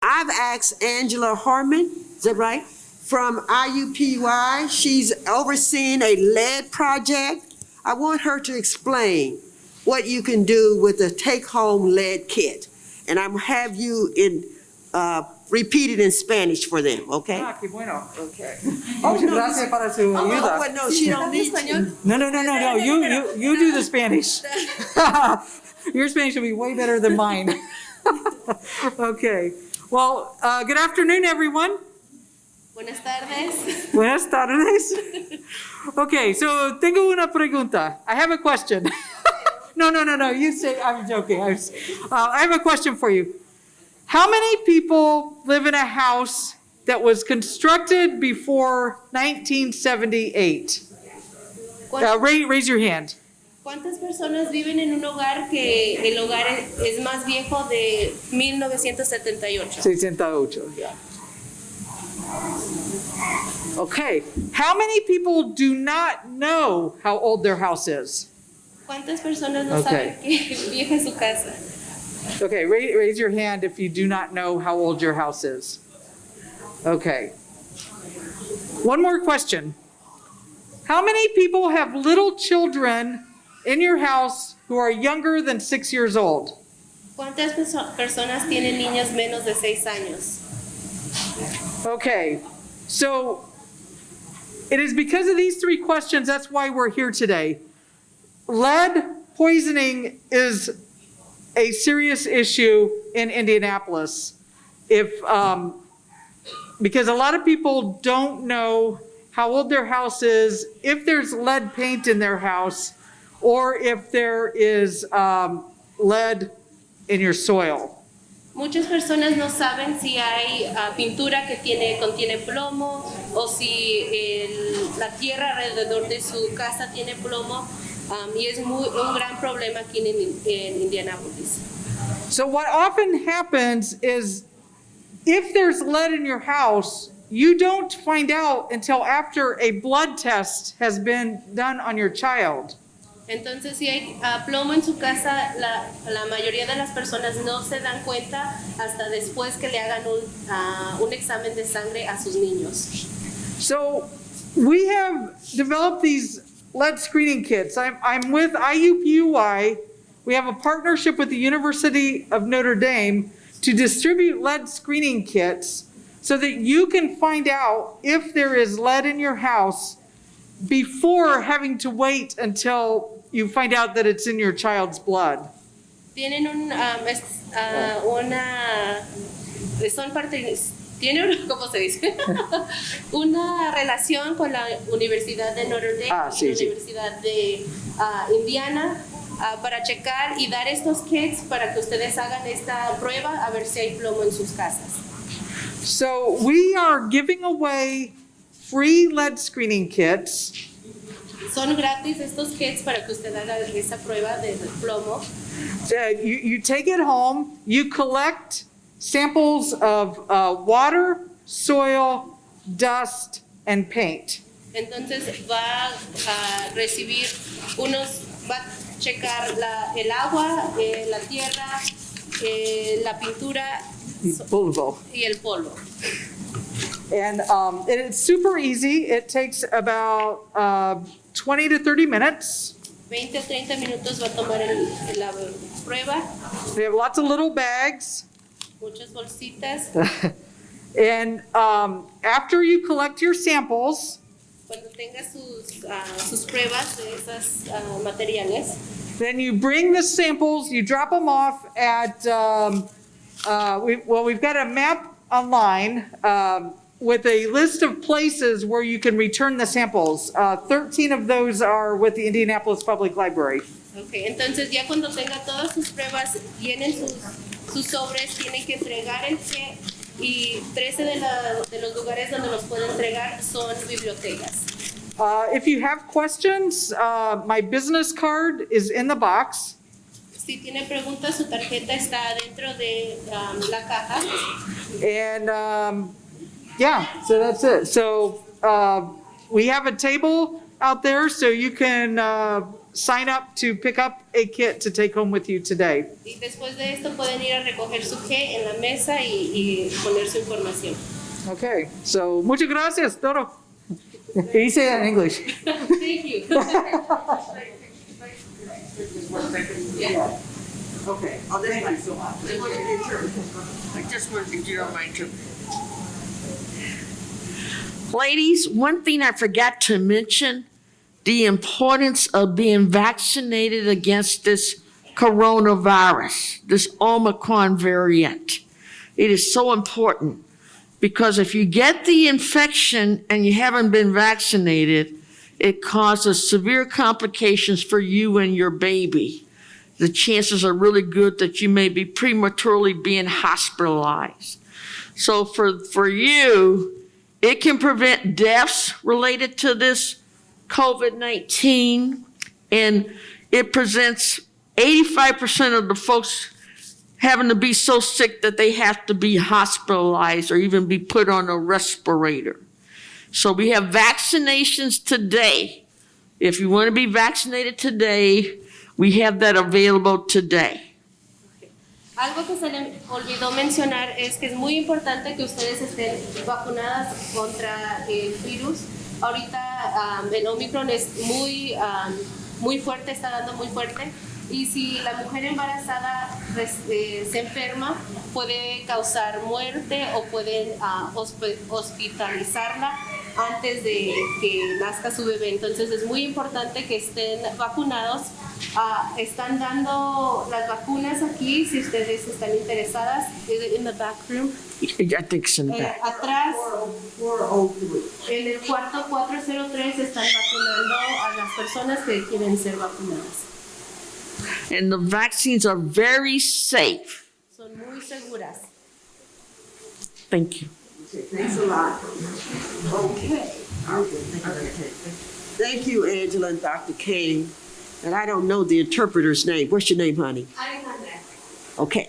I've asked Angela Harmon, is that right? From IUPUI. She's overseeing a lead project. I want her to explain what you can do with a take-home lead kit. And I'm have you repeat it in Spanish for them, okay? Ah, qué bueno. Okay. Muchas gracias para su ayuda. Well, no, she don't need to. No. You do the Spanish. Your Spanish will be way better than mine. Okay. Well, good afternoon, everyone. Buenas tardes. Buenas tardes. Okay, so tengo una pregunta. I have a question. No. You say, I'm joking. I have a question for you. How many people live in a house that was constructed before 1978? Raise your hand. ¿Cuántas personas viven en un hogar que el hogar es más viejo de 1978? 68, yeah. Okay, how many people do not know how old their house is? ¿Cuántas personas no saben que vieja es su casa? Okay, raise your hand if you do not know how old your house is. Okay. One more question. How many people have little children in your house who are younger than 6 years old? ¿Cuántas personas tienen niños menos de 6 años? Okay, so it is because of these three questions, that's why we're here today. Lead poisoning is a serious issue in Indianapolis. Because a lot of people don't know how old their house is, if there's lead paint in their house, or if there is lead in your soil. Muchas personas no saben si hay pintura que contiene plomo o si la tierra alrededor de su casa tiene plomo. Y es un gran problema aquí en Indianapolis. So what often happens is if there's lead in your house, you don't find out until after a blood test has been done on your child. Entonces, si hay plomo en su casa, la mayoría de las personas no se dan cuenta hasta después que le hagan un examen de sangre a sus niños. So we have developed these lead screening kits. I'm with IUPUI. We have a partnership with the University of Notre Dame to distribute lead screening kits so that you can find out if there is lead in your house before having to wait until you find out that it's in your child's blood. Tienen ¿cómo se dice? Una relación con la Universidad de Notre Dame y la Universidad de Indiana para checar y dar estos kits para que ustedes hagan esta prueba a ver si hay plomo en sus casas. So we are giving away free lead screening kits. Son gratis estos kits para que usted haga esa prueba de plomo. You take it home, you collect samples of water, soil, dust, and paint. Entonces va a recibir va a checar el agua, la tierra, la pintura y el polvo. And it's super easy. It takes about 20 to 30 minutes. 20 o 30 minutos va a tomar la prueba. We have lots of little bags. Muchas bolsitas. And after you collect your samples, cuando tenga sus pruebas de esos materiales, then you bring the samples, you drop them off at, we've got a map online with a list of places where you can return the samples. 13 of those are with the Indianapolis Public Library. Okay, entonces ya cuando tenga todas sus pruebas, llenen sus sobres, tienen que entregar el kit y 13 de los lugares donde los pueden entregar son bibliotecas. If you have questions, my business card is in the box. Si tiene preguntas, su tarjeta está dentro de la caja. And yeah, so that's it. So we have a table out there so you can sign up to pick up a kit to take home with you today. Y después de esto pueden ir a recoger su kit en la mesa y poner su información. Okay, so muchas gracias, Toro. Can you say that in English? Thank you. Okay. Oh, this one. I just wanted to do my turn. Ladies, one thing I forgot to mention, the importance of being vaccinated against this coronavirus, this Omicron variant. It is so important because if you get the infection and you haven't been vaccinated, it causes severe complications for you and your baby. The chances are really good that you may be prematurely being hospitalized. So for you, it can prevent deaths related to this COVID-19, and it presents 85% of the folks having to be so sick that they have to be hospitalized or even be put on a respirator. So we have vaccinations today. If you want to be vaccinated today, we have that available today. Algo que se le olvidó mencionar es que es muy importante que ustedes estén vacunadas contra el virus. Ahorita el Omicron es muy fuerte, está dando muy fuerte. Y si la mujer embarazada se enferma, puede causar muerte o pueden hospitalizarla antes de que nazca su bebé. Entonces es muy importante que estén vacunados. Están dando las vacunas aquí, si ustedes están interesadas. In the back room. I think it's in the back. Atrás, en el cuarto 403 están vacunando a las personas que quieren ser vacunadas. And the vaccines are very safe. Son muy seguras. Thank you. Thanks a lot. Okay. Thank you, Angela and Dr. Kane. And I don't know the interpreter's name. What's your name, honey? Okay.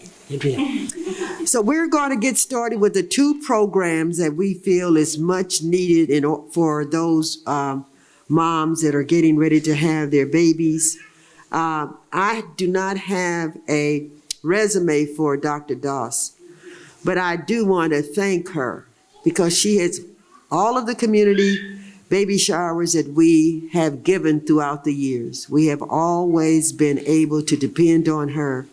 So we're going to get started with the two programs that we feel is much needed for those moms that are getting ready to have their babies. I do not have a resume for Dr. Doss, but I do want to thank her because she has all of the community baby showers that we have given throughout the years. We have always been able to depend on her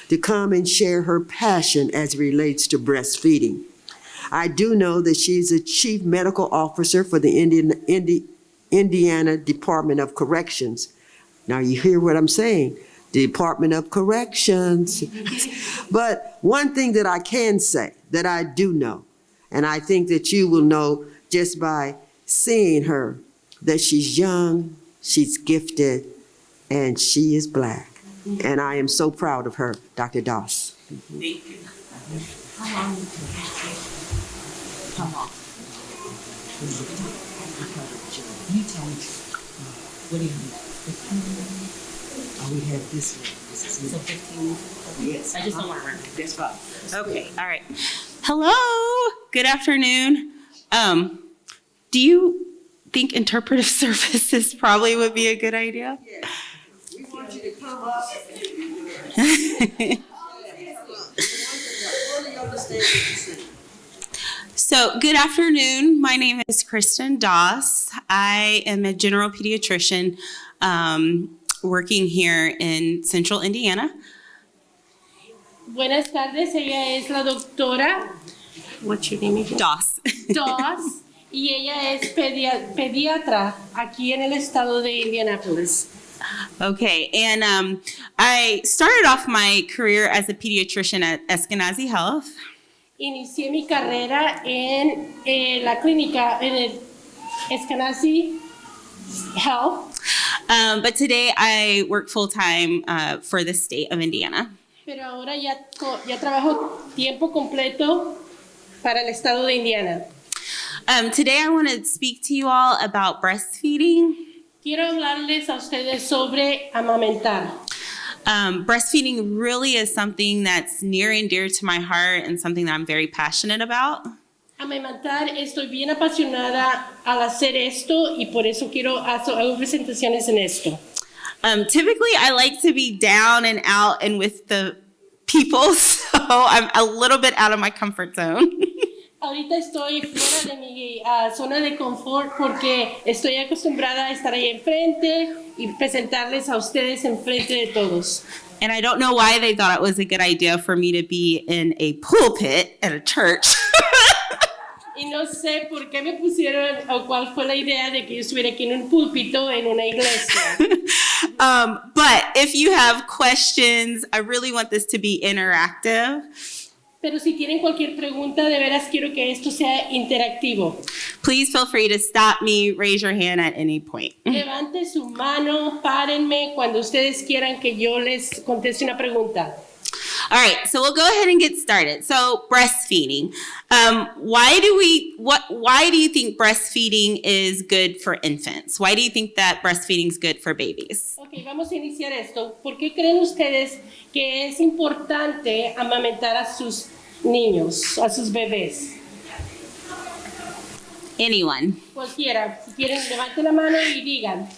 to come and share her passion as it relates to breastfeeding. I do know that she's a chief medical officer for the Indiana Department of Corrections. Now you hear what I'm saying, Department of Corrections. But one thing that I can say, that I do know, and I think that you will know just by seeing her, that she's young, she's gifted, and she is Black. And I am so proud of her, Dr. Doss. Thank you. Come on. You tell me. What do you need? 15? Oh, we have this one. This is So 15. Yes. I just don't want to run. That's fine. Okay. All right. Hello. Good afternoon. Do you think interpretive services probably would be a good idea? Yes. We want you to come up. So, good afternoon. My name is Kristen Doss. I am a general pediatrician working here in Central Indiana. Buenas tardes, ella es la doctora. What's your name? Doss. Doss. Y ella es pediatra aquí en el estado de Indianapolis. Okay, and I started off my career as a pediatrician at Eskenazi Health. Inicié mi carrera en la clínica en el Eskenazi Health. But today I work full-time for the state of Indiana. Pero ahora ya trabajo tiempo completo para el estado de Indiana. Today I want to speak to you all about breastfeeding. Quiero hablarles a ustedes sobre amamentar. Breastfeeding really is something that's near and dear to my heart and something that I'm very passionate about. Amamentar, estoy bien apasionada al hacer esto y por eso hago presentaciones en esto. Typically, I like to be down and out and with the people, so I'm a little bit out of my comfort zone. Ahorita estoy fuera de mi zona de confort porque estoy acostumbrada a estar ahí enfrente y presentarles a ustedes enfrente de todos. And I don't know why they thought it was a good idea for me to be in a pulpit at a church. Y no sé por qué me pusieron o cuál fue la idea de que yo estuviera aquí en un púlpito en una iglesia. But if you have questions, I really want this to be interactive. Pero si tienen cualquier pregunta, de veras quiero que esto sea interactivo. Please feel free to stop me, raise your hand at any point. Levante su mano, párenme cuando ustedes quieran que yo les conteste una pregunta. All right, so we'll go ahead and get started. So breastfeeding. Why do you think breastfeeding is good for infants? Why do you think that breastfeeding is good for babies? Ok, vamos a iniciar esto. ¿Por qué creen ustedes que es importante amamentar a sus niños, a sus bebés? Anyone? Cualquiera. Si quieren, levanten la mano y digan.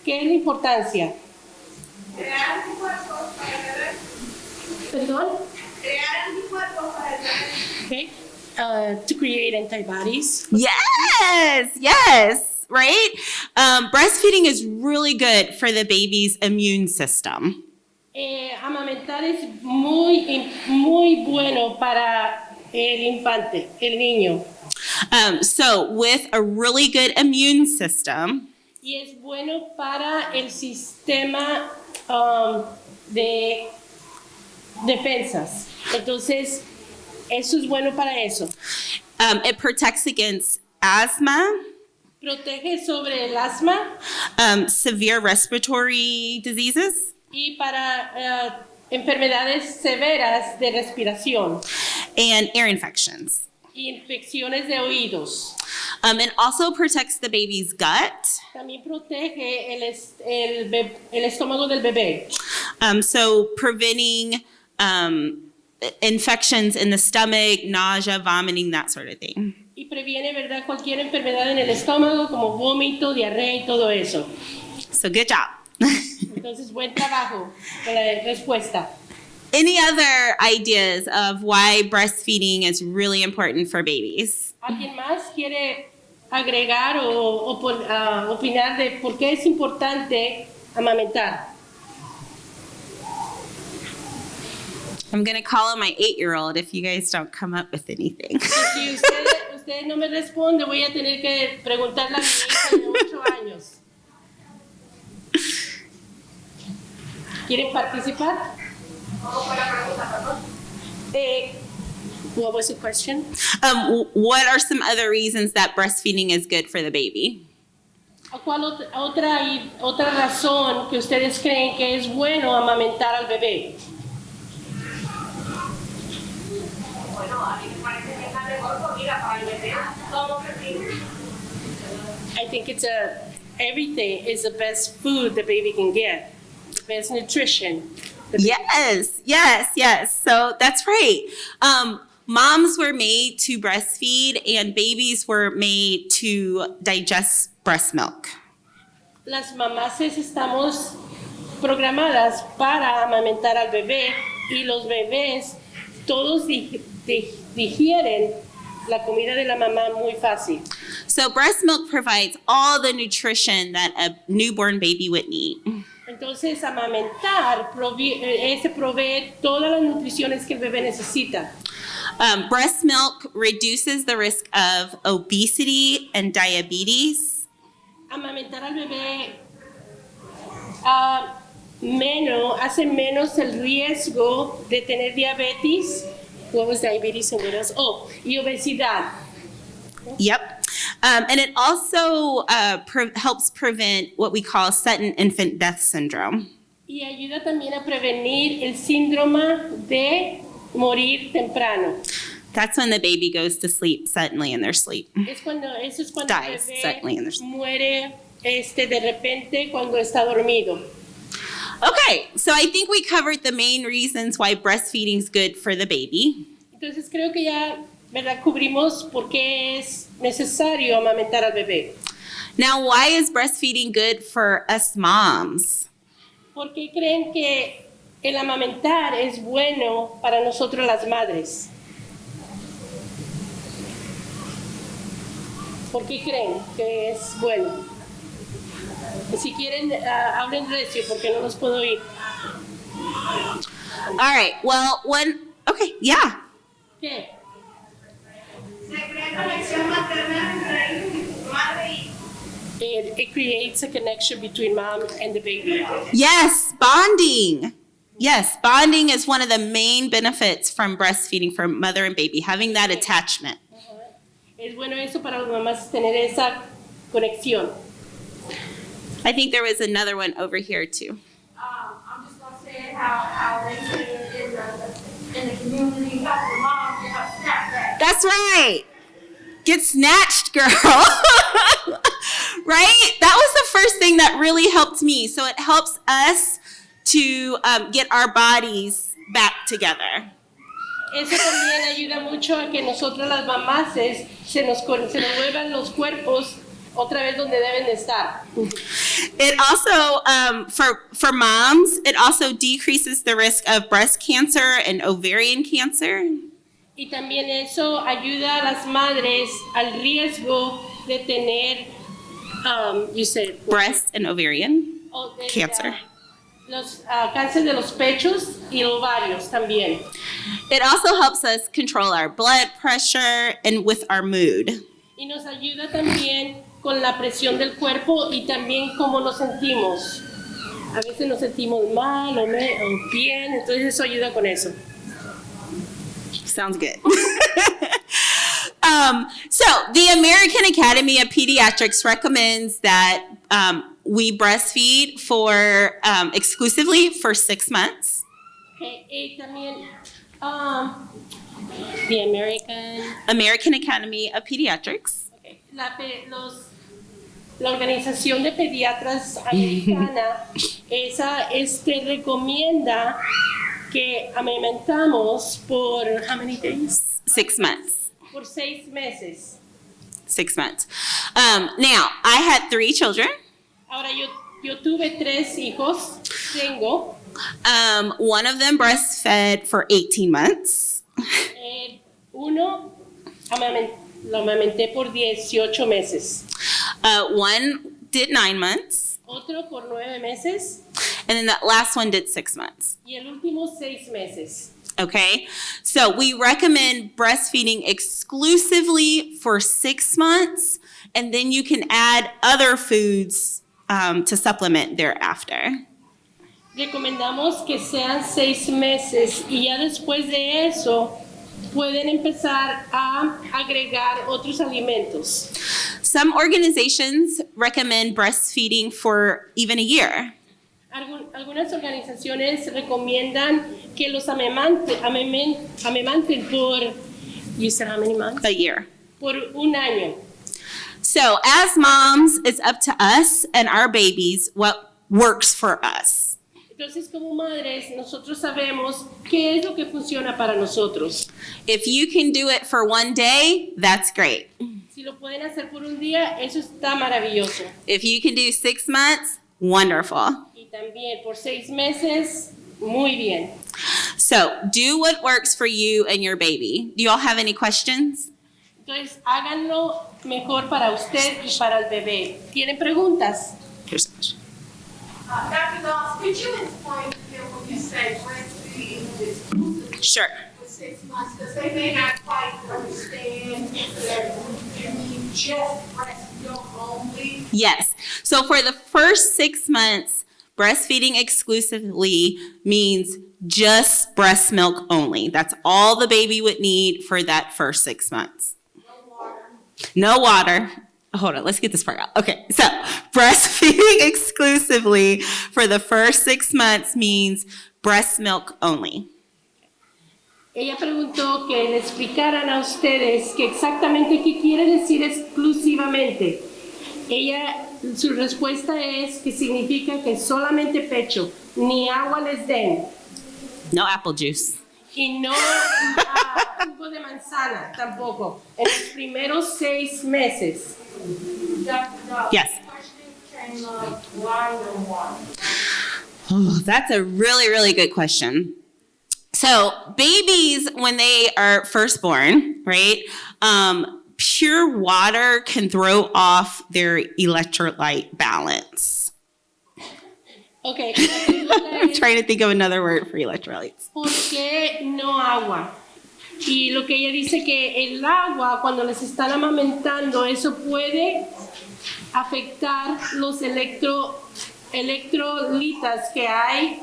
¿Qué es la importancia? Crear anticuerpos para el bebé. ¿Perdón? Crear anticuerpos para el bebé. Okay. To create antibodies. Yes, right? Breastfeeding is really good for the baby's immune system. Amamentar es muy bueno para el infante, el niño. So with a really good immune system, Y es bueno para el sistema de defensas. Entonces, eso es bueno para eso. it protects against asthma, Protege sobre el asma severe respiratory diseases, y para enfermedades severas de respiración, and ear infections. infecciones de oídos. It also protects the baby's gut. También protege el estómago del bebé. So preventing infections in the stomach, nausea, vomiting, that sort of thing. Y previene, ¿verdad?, cualquier enfermedad en el estómago, como vómito, diarrea y todo eso. So good job. Entonces, buen trabajo con la respuesta. Any other ideas of why breastfeeding is really important for babies? ¿Alguien más quiere agregar o opinar de por qué es importante amamentar? I'm going to call on my 8-year-old if you guys don't come up with anything. Si usted no me responde, voy a tener que preguntarle a mi hija de 8 años. ¿Quieren participar? What was the question? What are some other reasons that breastfeeding is good for the baby? ¿Cuál otra razón que ustedes creen que es bueno amamentar al bebé? Bueno, a mí me parece que es la mejor comida para el bebé. Todo que I think everything is the best food the baby can get, the best nutrition. Yes. So that's right. Moms were made to breastfeed and babies were made to digest breast milk. Las mamás estamos programadas para amamentar al bebé y los bebés todos digieren la comida de la mamá muy fácil. So breast milk provides all the nutrition that a newborn baby would need. Entonces, amamentar provee todas las nutriciones que el bebé necesita. Breast milk reduces the risk of obesity and diabetes. Amamentar al bebé hace menos el riesgo de tener diabetes. What was diabetes and what else? Y obesidad. Yep. And it also helps prevent what we call sudden infant death syndrome. Y ayuda también a prevenir el síndrome de morir temprano. That's when the baby goes to sleep suddenly in their sleep. Eso es cuando Dies el suddenly in bebé their sleep. muere de repente cuando está dormido. Okay, so I think we covered the main reasons why breastfeeding is good for the baby. Entonces creo que ya, ¿verdad?, cubrimos por qué es necesario amamentar al bebé. Now, why is breastfeeding good for us moms? ¿Por qué creen que el amamentar es bueno para nosotros las madres? ¿Por qué creen que es bueno? Si quieren, hablen recio porque no los puedo oír. All right. Well, okay, yeah. ¿Qué? Se crea conexión materna entre madre y It creates a connection between mom and the baby. Yes, bonding. Yes, bonding is one of the main benefits from breastfeeding for mother and baby, having that attachment. Es bueno eso para las mamás tener esa conexión. I think there was another one over here too. I'm just gonna say how they say in the community, help the mom get her snapback. That's right. Get snatched, girl. Right? That was the first thing that really helped me. So it helps us to get our bodies back together. Eso también ayuda mucho a que nosotros las mamás se nos vuelvan los cuerpos otra vez donde deben de estar. It also, for moms, it also decreases the risk of breast cancer and ovarian cancer. Y también eso ayuda a las madres al riesgo de tener, you said, Breast and ovarian cancer. Los cáncer de los pechos y ovarios también. It also helps us control our blood pressure and with our mood. Y nos ayuda también con la presión del cuerpo y también cómo nos sentimos. A veces nos sentimos mal o bien, entonces eso ayuda con eso. Sounds good. So the American Academy of Pediatrics recommends that we breastfeed for exclusively for 6 months. Okay, y también the American Academy of Pediatrics. okay, la organización de pediatras americana, esa recomienda que amamentamos por how many days? 6 months. Por 6 meses. 6 months. Now, I had 3 children. Ahora yo tuve 3 hijos, tengo. One of them breastfed for 18 months. Uno lo amamenté por 18 meses. One did 9 months. Otro por 9 meses. And then that last one did 6 months. Y el último 6 meses. Okay, so we recommend breastfeeding exclusively for 6 months, and then you can add other foods to supplement thereafter. Recomendamos que sean 6 meses y ya después de eso pueden empezar a agregar otros alimentos. Some organizations recommend breastfeeding for even a year. Algunas organizaciones recomiendan que los amamanten por, you said how many months? A year. Por un año. So as moms, it's up to us and our babies what works for us. Entonces, como madres, nosotros sabemos qué es lo que funciona para nosotros. If you can do it for one day, that's great. Si lo pueden hacer por un día, eso está maravilloso. If you can do 6 months, wonderful. Y también por 6 meses, muy bien. So do what works for you and your baby. Do you all have any questions? Entonces, háganlo mejor para usted y para el bebé. ¿Tienen preguntas? Here's the question. Dr. Dawes, could you explain to them when you say breastfeeding exclusively Sure. for 6 months? Because they may not quite understand that you mean just breast milk only. Yes. So for the first 6 months, breastfeeding exclusively means just breast milk only. That's all the baby would need for that first 6 months. No water. Hold on, let's get this part out. Okay, so breastfeeding exclusively for the first 6 months means breast milk only. Ella preguntó que le explicaran a ustedes que exactamente qué quiere decir exclusivamente. Su respuesta es que significa que solamente pecho, ni agua les den. No apple juice. Y no jugo de manzana tampoco, en los primeros 6 meses. Dr. Dawes, Yes. the question came up, why no water? That's a really, really good question. So babies, when they are first born, right, pure water can throw off their electrolyte balance. Ok, I'm trying to think of another word for electrolytes. ¿por qué no agua? Y lo que ella dice que el agua, cuando les están amamentando, eso puede afectar los electrolitas que hay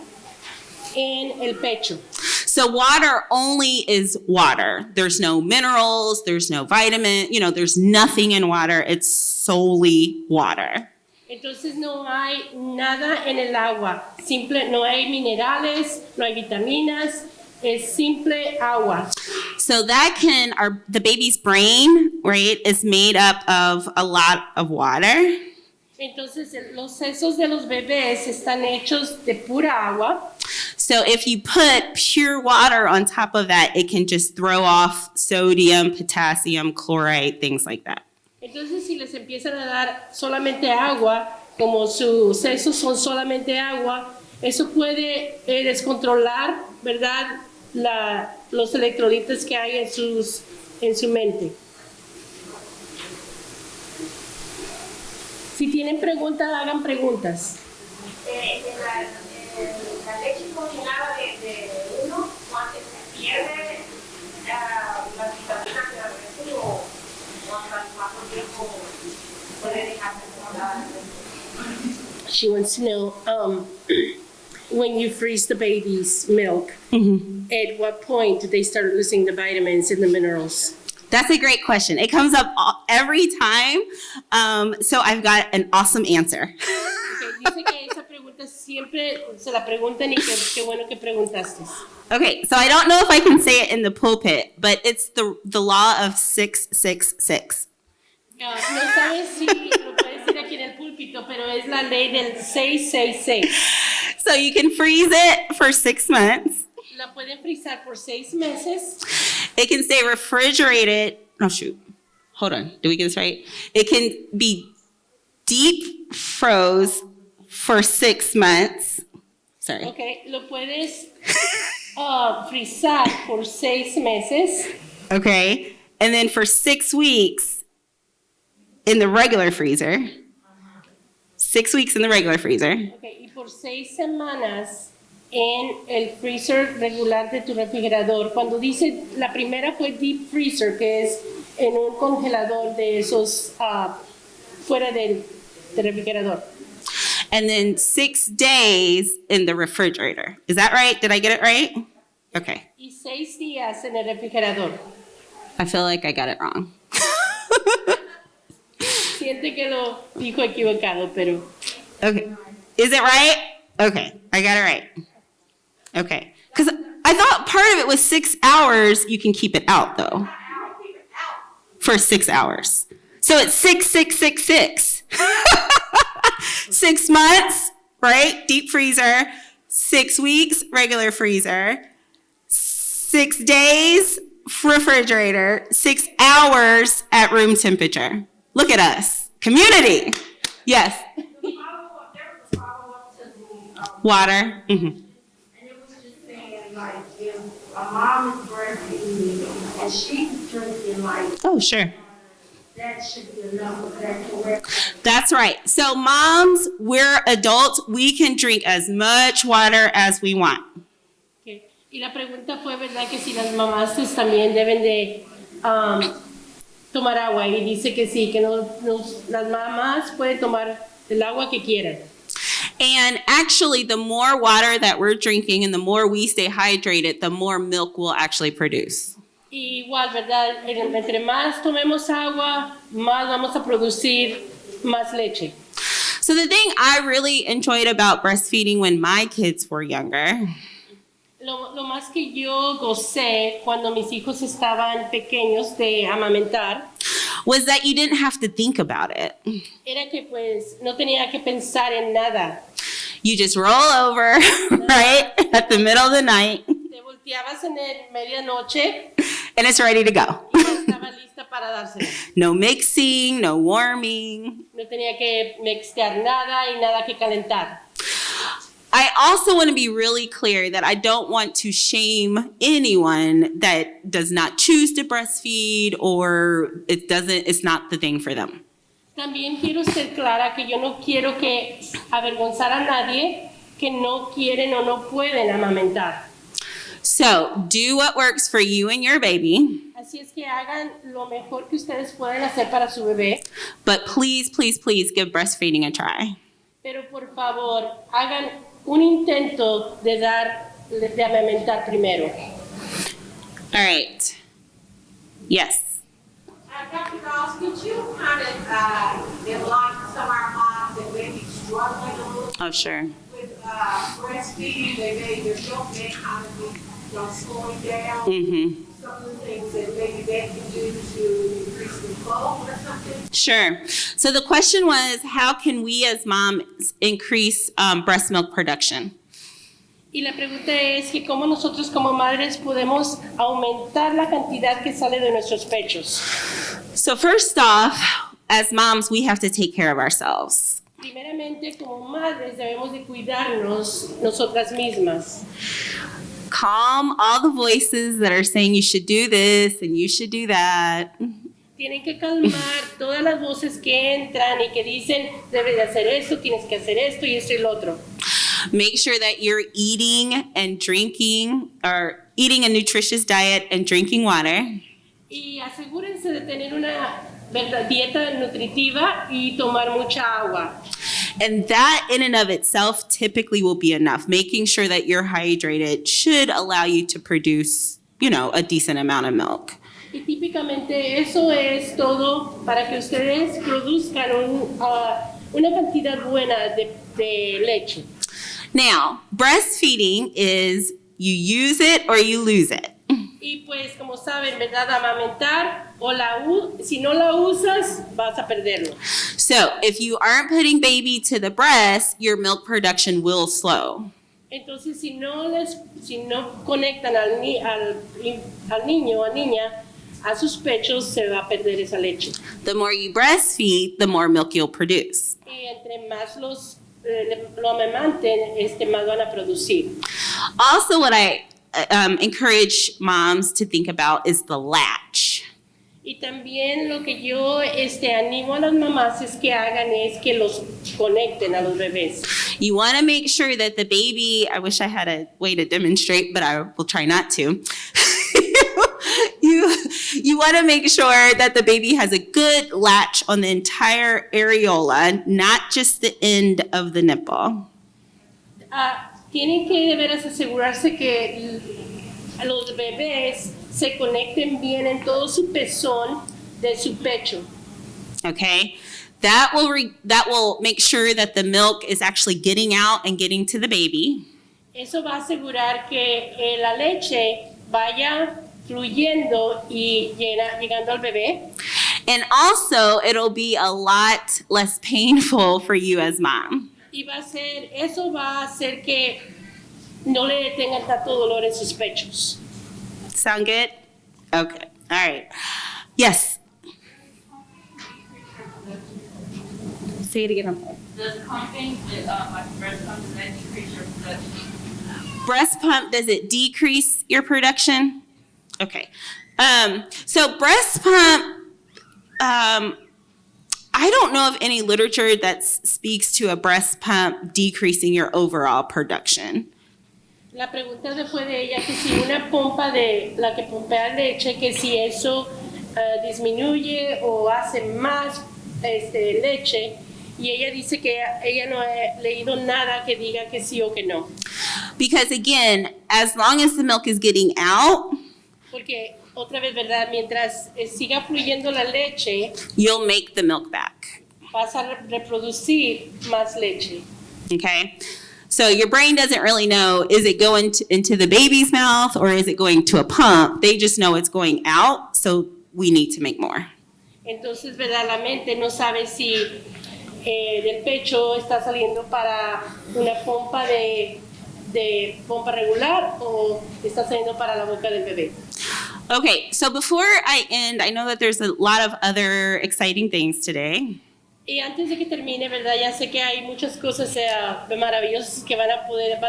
en el pecho. So water only is water. There's no minerals, there's no vitamin, there's nothing in water. It's solely water. Entonces no hay nada en el agua. No hay minerales, no hay vitaminas, es simple agua. So the baby's brain, right, is made up of a lot of water. Entonces los sesos de los bebés están hechos de pura agua. So if you put pure water on top of that, it can just throw off sodium, potassium, chloride, things like that. Entonces si les empiezan a dar solamente agua, como sus sesos son solamente agua, eso puede descontrolar, ¿verdad? Los electrolitos que hay en su mente. Si tienen preguntas, hagan preguntas. La leche combinada de uno, cuando se pierde las vitaminas de la leche o cuánto tiempo puede dejarse guardada. She wants to know, when you freeze the baby's milk, at what point do they start losing the vitamins and the minerals? That's a great question. It comes up every time. So I've got an awesome answer. Okay, dice que esa pregunta siempre se la preguntan y qué bueno que preguntaste. Okay, so I don't know if I can say it in the pulpit, but it's the law of 666. No sabes si lo puedes decir aquí en el púlpito, pero es la ley del 666. So you can freeze it for 6 months. La pueden frizar por 6 meses. It can stay refrigerated. Oh, shoot. Hold on. Do we get this right? It can be deep froze for 6 months. Sorry. Okay, lo puedes frizar por 6 meses. Okay. And then for 6 weeks in the regular freezer. 6 weeks in the regular freezer. Okay, y por 6 semanas en el freezer regular de tu refrigerador. Cuando dice, la primera fue deep freezer, que es en un congelador de esos fuera del refrigerador. And then 6 days in the refrigerator. Is that right? Did I get it right? Okay. Y 6 días en el refrigerador. I feel like I got it wrong. Siente que lo dijo equivocado, pero... Okay. Is it right? Okay. I got it right. Okay. Because I thought part of it was 6 hours. You can keep it out, though. For 6 hours. So it's 6. 6 months, right? Deep freezer. 6 weeks, regular freezer. 6 days, refrigerator. 6 hours at room temperature. Look at us. Community. Yes. There was a follow-up to the Water. Mm-hmm. and it was just saying, like, if a mom is breastfeeding and she's drinking, like, Oh, sure. that should be enough of that correct. That's right. So moms, we're adults. We can drink as much water as we want. Okay. Y la pregunta fue, ¿verdad? Que si las mamás pues, también deben de tomar agua. Y dice que sí, que las mamás pueden tomar el agua que quieran. And actually, the more water that we're drinking and the more we stay hydrated, the more milk we'll actually produce. Igual, ¿verdad? Entre más tomemos agua, más vamos a producir más leche. So the thing I really enjoyed about breastfeeding when my kids were younger Lo más que yo gocé cuando mis hijos estaban pequeños de amamentar was that you didn't have to think about it. era que pues no tenía que pensar en nada. You just roll over, right, at the middle of the night, Te volteabas en medianoche and it's ready to go. y ya estaba lista para dársela. No mixing, no warming. No tenía que mezclar nada y nada que calentar. I also want to be really clear that I don't want to shame anyone that does not choose to breastfeed or it's not the thing for them. También quiero ser clara que yo no quiero que avergonzar a nadie que no quieren o no pueden amamentar. So do what works for you and your baby, Así es que hagan lo mejor que ustedes pueden hacer para su bebé, but please, please, please give breastfeeding a try. pero por favor hagan un intento de amamentar primero. All right. Yes. Dr. Ross, could you kind of enlighten some of our moms that may be struggling a little Oh, sure. with breastfeeding? Their milk may kind of be slowing down. Mm-hmm. Some of the things that maybe they can do to increase the flow or something. Sure. So the question was, how can we as moms increase breast milk production? Y la pregunta es que cómo nosotros como madres podemos aumentar la cantidad que sale de nuestros pechos. So first off, as moms, we have to take care of ourselves. Primeramente, como madres debemos de cuidarnos nosotras mismas. Calm all the voices that are saying you should do this and you should do that. Tienen que calmar todas las voces que entran y que dicen, debes de hacer esto, tienes que hacer esto y esto y lo otro. Make sure that you're eating and drinking, or eating a nutritious diet and drinking water. Y asegúrense de tener una dieta nutritiva y tomar mucha agua. And that in and of itself typically will be enough. Making sure that you're hydrated should allow you to produce, a decent amount of milk. Y típicamente eso es todo para que ustedes produzcan una cantidad buena de leche. Now, breastfeeding is you use it or you lose it. Y pues como saben, ¿verdad? Amamentar si no la usas, vas a perderlo. So if you aren't putting baby to the breast, your milk production will slow. Entonces si no conectan al niño o niña a sus pechos, se va a perder esa leche. The more you breastfeed, the more milk you'll produce. Y entre más lo amamanten, más van a producir. Also, what I encourage moms to think about is the latch. Y también lo que yo animo a las mamás es que hagan es que los conecten a los bebés. You want to make sure that the baby, I wish I had a way to demonstrate, but I will try not to. You want to make sure that the baby has a good latch on the entire areola, not just the end of the nipple. Tienen que de veras asegurarse que los bebés se conecten bien en todo su pezón de su pecho. Okay? That will make sure that the milk is actually getting out and getting to the baby. Eso va a asegurar que la leche vaya fluyendo y llegando al bebé. And also, it'll be a lot less painful for you as mom. Y eso va a hacer que no le tengan tanto dolor en sus pechos. Sound good? Okay. All right. Yes. Say it again. Does pumping, like breast pump, does that decrease your production? Breast pump, does it decrease your production? Okay. So breast pump, I don't know of any literature that speaks to a breast pump decreasing your overall production. La pregunta fue de ella que si una pompa de la que pompea leche, que si eso disminuye o hace más leche, y ella dice que ella no ha leído nada que diga que sí o que no. Because again, as long as the milk is getting out, Porque otra vez, ¿verdad? Mientras siga fluyendo la leche, you'll make the milk back. vas a reproducir más leche. Okay? So your brain doesn't really know, is it going into the baby's mouth or is it going to a pump? They just know it's going out, so we need to make more. Entonces, ¿verdad? La mente no sabe si del pecho está saliendo para una pompa de pompa regular o está saliendo para la boca del bebé. Okay, so before I end, I know that there's a lot of other exciting things today. Y antes de que termine, ¿verdad? Ya sé que hay muchas cosas maravillosas que van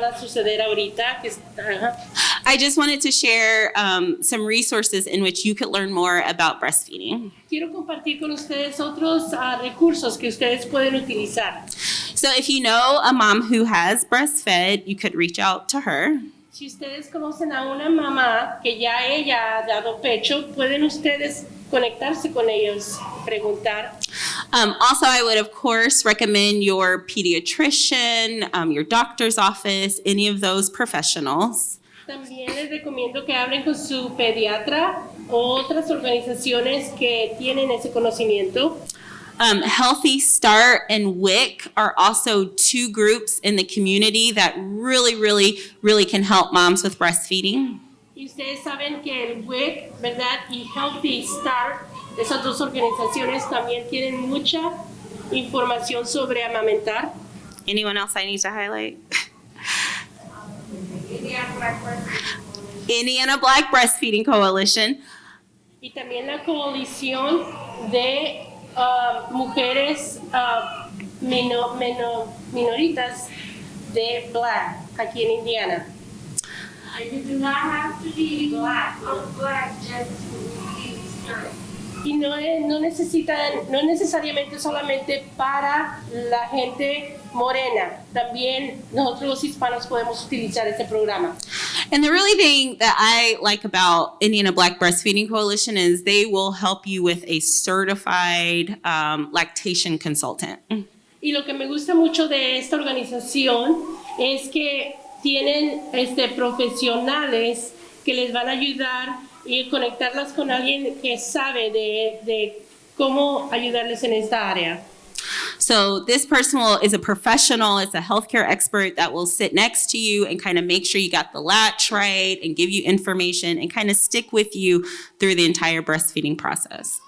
a suceder ahorita. Ajá. I just wanted to share some resources in which you could learn more about breastfeeding. Quiero compartir con ustedes otros recursos que ustedes pueden utilizar. So if you know a mom who has breastfed, you could reach out to her. Si ustedes conocen a una mamá que ya ella ha dado pecho, pueden ustedes conectarse con ellos, preguntar. Also, I would, of course, recommend your pediatrician, your doctor's office, any of those professionals. También les recomiendo que hablen con su pediatra o otras organizaciones que tienen ese conocimiento. Healthy Start and WIC are also two groups in the community that really can help moms with breastfeeding. Y ustedes saben que el WIC, ¿verdad? Y Healthy Start, esas dos organizaciones también tienen mucha información sobre amamentar. Anyone else I need to highlight? Indiana Black Breastfeeding Coalition. Y también la coalición de mujeres minoritas de Black aquí en Indiana. And you do not have to be black just to be stirred. Y no necesariamente solamente para la gente morena. También nosotros los hispanos podemos utilizar este programa. And the really thing that I like about Indiana Black Breastfeeding Coalition is they will help you with a certified lactation consultant. Y lo que me gusta mucho de esta organización es que tienen profesionales que les van a ayudar y conectarlas con alguien que sabe de cómo ayudarles en esta área. So this person is a professional, it's a healthcare expert that will sit next to you and kind of make sure you got the latch right and give you information and kind of stick with you through the entire breastfeeding process.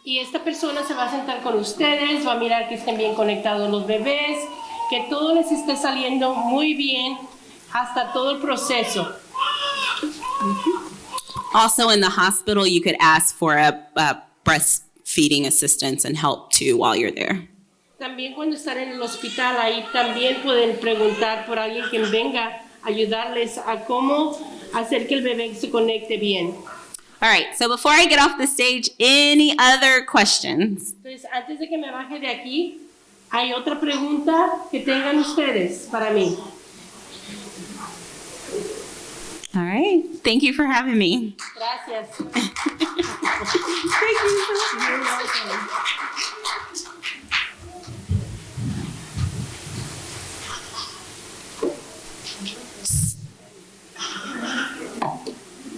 Y esta persona se va a sentar con ustedes, va a mirar que estén bien conectados los bebés, que todo les esté saliendo muy bien hasta todo el proceso. Also in the hospital, you could ask for a breastfeeding assistance and help too while you're there. También cuando están en el hospital, ahí también pueden preguntar por alguien que venga a ayudarles a cómo hacer que el bebé se conecte bien. All right, so before I get off the stage, any other questions? Entonces, antes de que me baje de aquí, ¿hay otra pregunta que tengan ustedes para mí? All right, thank you for having me. Gracias.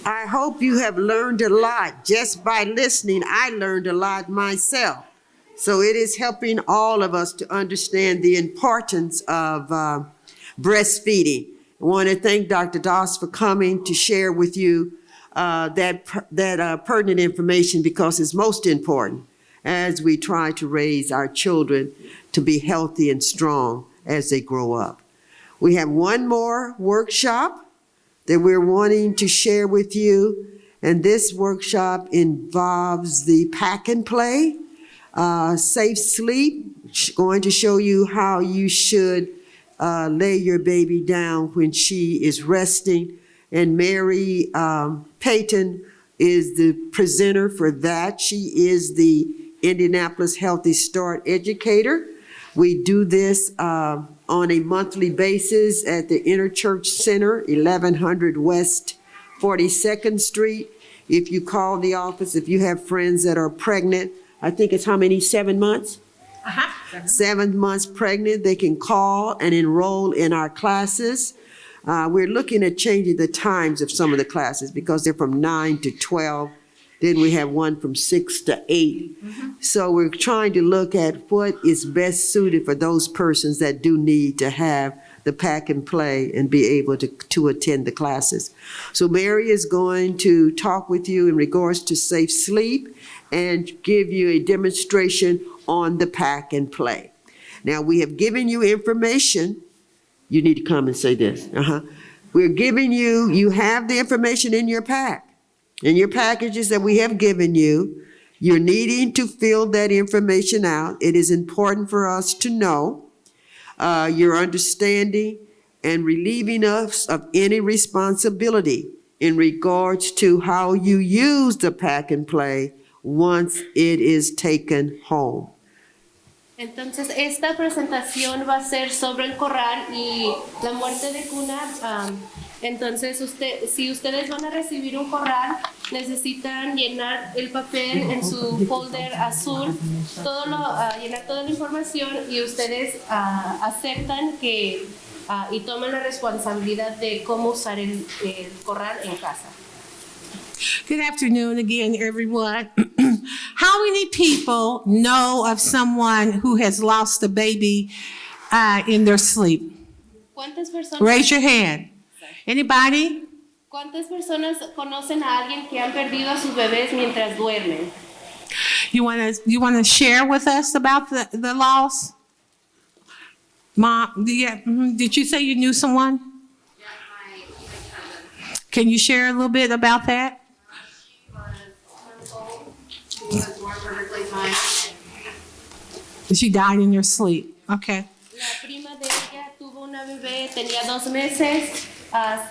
I hope you have learned a lot. Just by listening, I learned a lot myself. So it is helping all of us to understand the importance of breastfeeding. I want to thank Dr. Doss for coming to share with you that pertinent information because it's most important as we try to raise our children to be healthy and strong as they grow up. We have one more workshop that we're wanting to share with you, and this workshop involves the pack and play, safe sleep, going to show you how you should lay your baby down when she is resting. And Mary Payton is the presenter for that. She is the Indianapolis Healthy Start educator. We do this on a monthly basis at the Interchurch Center, 1100 West 42nd Street. If you call the office, if you have friends that are pregnant, I think it's how many, 7 months? 7 months pregnant, they can call and enroll in our classes. We're looking at changing the times of some of the classes because they're from 9 to 12. Then we have one from 6 to 8. So we're trying to look at what is best suited for those persons that do need to have the pack and play and be able to attend the classes. So Mary is going to talk with you in regards to safe sleep and give you a demonstration on the pack and play. Now, we have given you information. You need to come and say this. We're giving you have the information in your pack. In your packages that we have given you, You're needing to fill that information out. It is important for us to know your understanding and relieving us of any responsibility in regards to how you use the pack and play once it is taken home. Entonces, esta presentación va a ser sobre el corral y la muerte de cuna. Entonces, si ustedes van a recibir un corral, necesitan llenar el papel en su folder azul, llenar toda la información y ustedes aceptan que y toman la responsabilidad de cómo usar el corral en casa. Good afternoon again, everyone. How many people know of someone who has lost a baby in their sleep? ¿Cuántas personas? Raise your hand. Anybody? ¿Cuántas personas conocen a alguien que han perdido a sus bebés mientras duermen? You wanna share with us about the loss? Mom, did you say you knew someone? Yeah, my cousin. Can you share a little bit about that? She was more perfectly fine. She died in your sleep. Okay. La prima de ella tuvo una bebé, tenía 2 meses,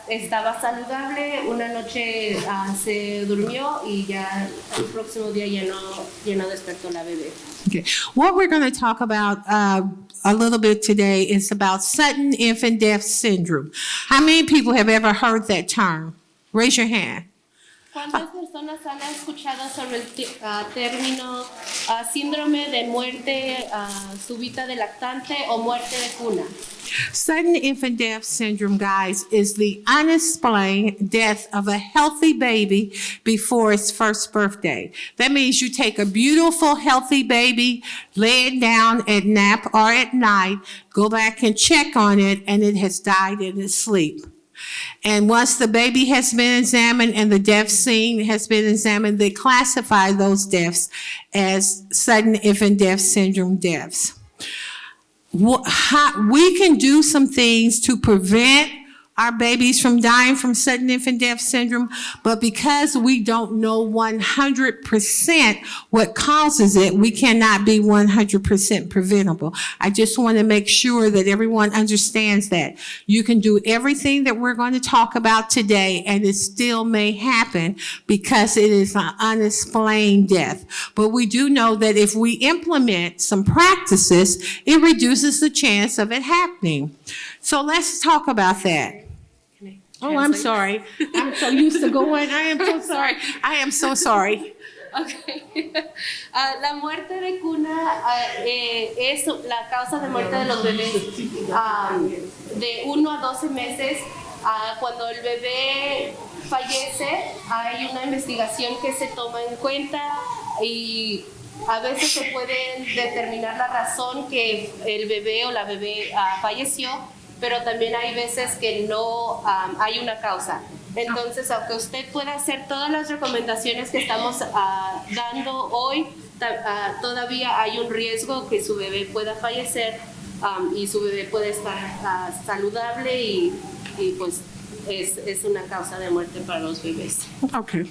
estaba saludable, una noche se durmió y ya el próximo día ya no despertó la bebé. Okay. What we're going to talk about a little bit today is about sudden infant death syndrome. How many people have ever heard that term? Raise your hand. ¿Cuántas personas han escuchado sobre el término síndrome de muerte súbita de lactante o muerte de cuna? Sudden infant death syndrome, guys, is the unexplained death of a healthy baby before its first birthday. That means you take a beautiful, healthy baby, lay it down at nap or at night, go back and check on it, and it has died in its sleep. And once the baby has been examined and the death scene has been examined, they classify those deaths as sudden infant death syndrome deaths. We can do some things to prevent our babies from dying from sudden infant death syndrome, but because we don't know 100% what causes it, we cannot be 100% preventable. I just want to make sure that everyone understands that. You can do everything that we're going to talk about today, and it still may happen because it is an unexplained death. But we do know that if we implement some practices, it reduces the chance of it happening. So let's talk about that. Oh, I'm sorry. I'm so used to going. I am so sorry. I am so sorry. Okay. La muerte de cuna es la causa de muerte de los bebés de 1 a 12 meses. Cuando el bebé fallece, hay una investigación que se toma en cuenta y a veces se puede determinar la razón que el bebé o la bebé falleció, pero también hay veces que no hay una causa. Entonces, aunque usted pueda hacer todas las recomendaciones que estamos dando hoy, todavía hay un riesgo que su bebé pueda fallecer y su bebé puede estar saludable y pues es una causa de muerte para los bebés. Okay.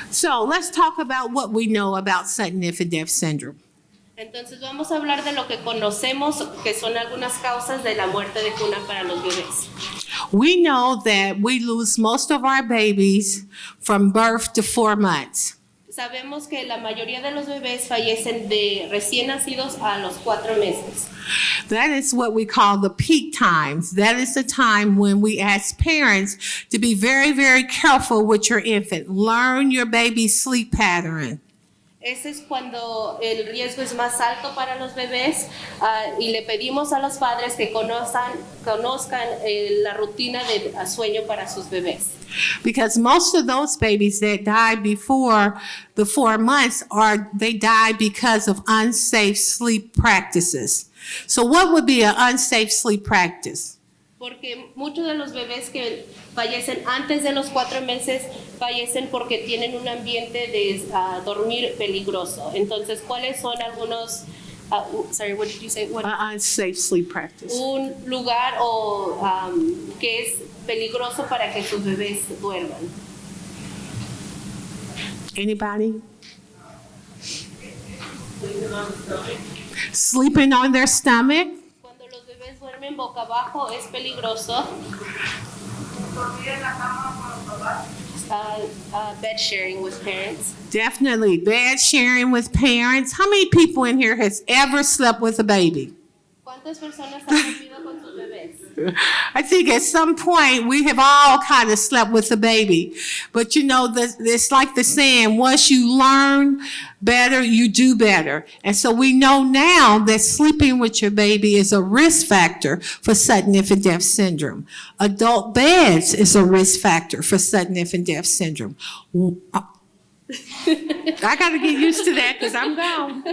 So let's talk about what we know about sudden infant death syndrome. Entonces vamos a hablar de lo que conocemos, que son algunas causas de la muerte de cuna para los bebés. We know that we lose most of our babies from birth to 4 months. Sabemos que la mayoría de los bebés fallecen de recién nacidos a los 4 meses. That is what we call the peak times. That is the time when we ask parents to be very, very careful with your infant. Learn your baby's sleep pattern. Ese es cuando el riesgo es más alto para los bebés y le pedimos a los padres que conozcan la rutina de sueño para sus bebés. Because most of those babies that die before the 4 months they die because of unsafe sleep practices. So what would be an unsafe sleep practice? Porque muchos de los bebés que fallecen antes de los 4 meses fallecen porque tienen un ambiente de dormir peligroso. Entonces, ¿cuáles son algunos? Sorry, what did you say? What? Unsafe sleep practice. Un lugar que es peligroso para que sus bebés duerman. Anybody? Sleeping on their stomach. Cuando los bebés duermen boca abajo es peligroso. Bed sharing with parents. Definitely. Bed sharing with parents. How many people in here has ever slept with a baby? ¿Cuántas personas han dormido con sus bebés? I think at some point we have all kind of slept with a baby. But you know, it's like the saying, once you learn better, you do better. And so we know now that sleeping with your baby is a risk factor for sudden infant death syndrome. Adult beds is a risk factor for sudden infant death syndrome. I got to get used to that because I'm gone.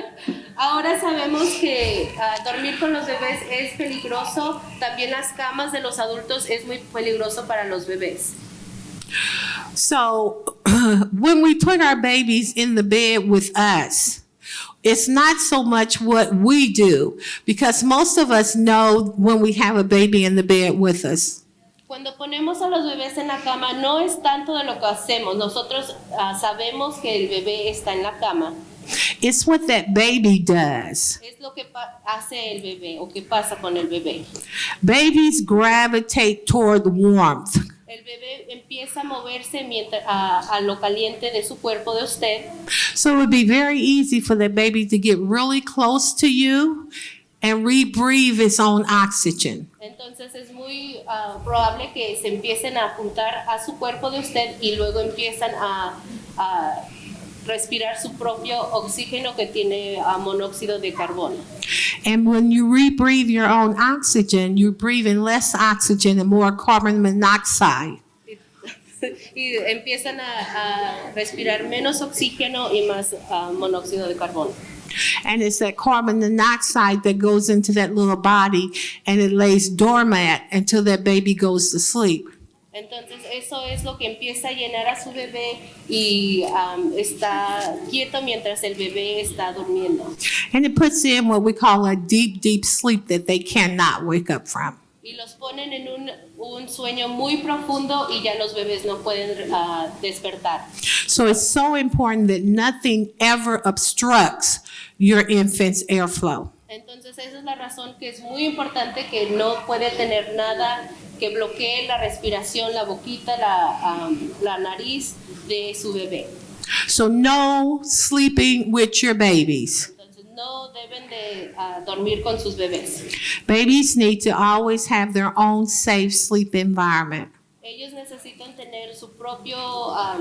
Ahora sabemos que dormir con los bebés es peligroso. También las camas de los adultos es muy peligroso para los bebés. So when we put our babies in the bed with us, it's not so much what we do, because most of us know when we have a baby in the bed with us. Cuando ponemos a los bebés en la cama, no es tanto de lo que hacemos. Nosotros sabemos que el bebé está en la cama. It's what that baby does. Es lo que hace el bebé o qué pasa con el bebé. Babies gravitate toward warmth. El bebé empieza a moverse a lo caliente de su cuerpo de usted. So it would be very easy for that baby to get really close to you and rebreathe its own oxygen. Entonces es muy probable que se empiecen a apuntar a su cuerpo de usted y luego empiezan a respirar su propio oxígeno que tiene monóxido de carbono. And when you rebreathe your own oxygen, you're breathing less oxygen and more carbon monoxide. Y empiezan a respirar menos oxígeno y más monóxido de carbono. And it's that carbon monoxide that goes into that little body and it lays dormant until that baby goes to sleep. Entonces eso es lo que empieza a llenar a su bebé y está quieto mientras el bebé está durmiendo. And it puts in what we call a deep, deep sleep that they cannot wake up from. Y los ponen en un sueño muy profundo y ya los bebés no pueden despertar. So it's so important that nothing ever obstructs your infant's airflow. Entonces esa es la razón que es muy importante que no puede tener nada que bloquee la respiración, la boquita, la nariz de su bebé. So no sleeping with your babies. Entonces no deben de dormir con sus bebés. Babies need to always have their own safe sleep environment. Ellos necesitan tener su propio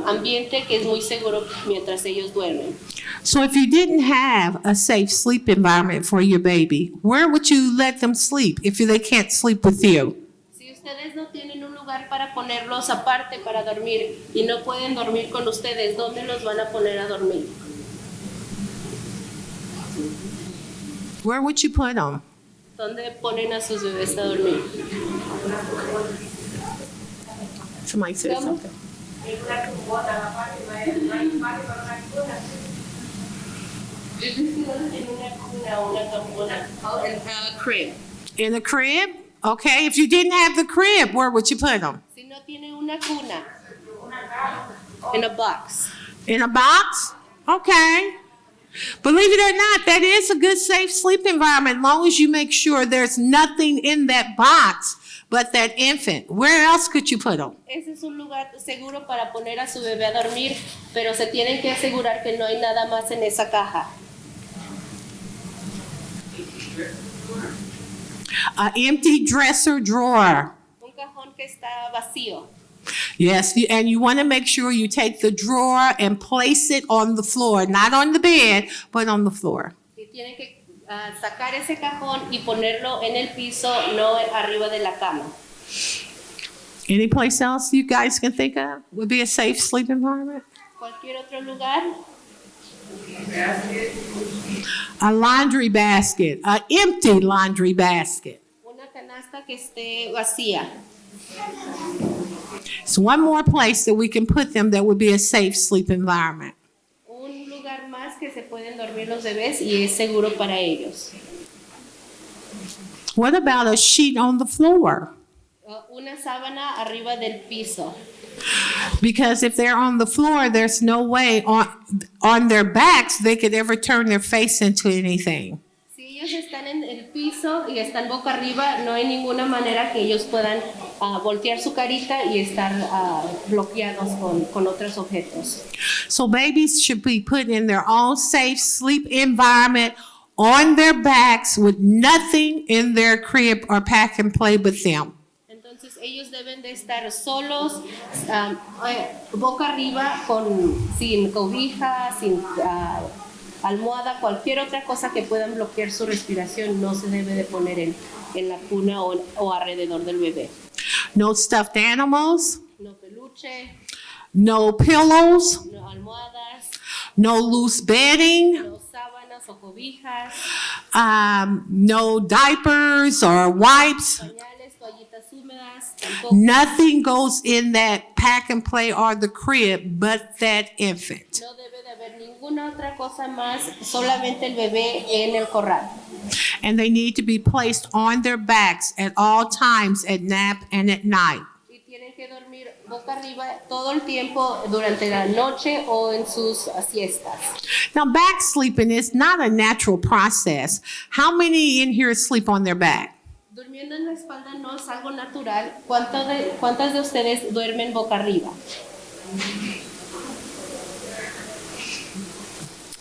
ambiente que es muy seguro mientras ellos duermen. So if you didn't have a safe sleep environment for your baby, where would you let them sleep if they can't sleep with you? Si ustedes no tienen un lugar para ponerlos aparte para dormir y no pueden dormir con ustedes, ¿dónde los van a poner a dormir? Where would you put them? ¿Dónde ponen a sus bebés a dormir? Somebody said something. Crib. In a crib? Okay, if you didn't have the crib, where would you put them? Si no tiene una cuna, in a box. In a box? Okay. Believe it or not, that is a good safe sleep environment, as long as you make sure there's nothing in that box but that infant. Where else could you put them? Ese es un lugar seguro para poner a su bebé a dormir, pero se tienen que asegurar que no hay nada más en esa caja. An empty dresser drawer. Un cajón que está vacío. Yes, and you want to make sure you take the drawer and place it on the floor, not on the bed, but on the floor. Y tienen que sacar ese cajón y ponerlo en el piso, no arriba de la cama. Any place else you guys can think of would be a safe sleep environment? Cualquier otro lugar. A laundry basket, an empty laundry basket. Una canasta que esté vacía. It's one more place that we can put them that would be a safe sleep environment. Un lugar más que se pueden dormir los bebés y es seguro para ellos. What about a sheet on the floor? Una sábana arriba del piso. Because if they're on the floor, there's no way on their backs they could ever turn their face into anything. Si ellos están en el piso y están boca arriba, no hay ninguna manera que ellos puedan voltear su carita y estar bloqueados con otros objetos. So babies should be put in their own safe sleep environment on their backs with nothing in their crib or pack and play with them. Entonces ellos deben de estar solos, boca arriba, sin cobija, sin almohada, cualquier otra cosa que puedan bloquear su respiración no se debe de poner en la cuna o alrededor del bebé. No stuffed animals, No peluche, no pillows, no almohadas, no loose bedding, no sábanas o cobijas, no diapers or wipes. pañales, toallitas húmedas, tampoco. Nothing goes in that pack and play or the crib but that infant. No debe de haber ninguna otra cosa más, solamente el bebé en el corral. And they need to be placed on their backs at all times at nap and at night. Y tienen que dormir boca arriba todo el tiempo durante la noche o en sus siestas. Now, back sleeping is not a natural process. How many in here sleep on their back? Durmiendo en la espalda no es algo natural. ¿Cuántas de ustedes duermen boca arriba?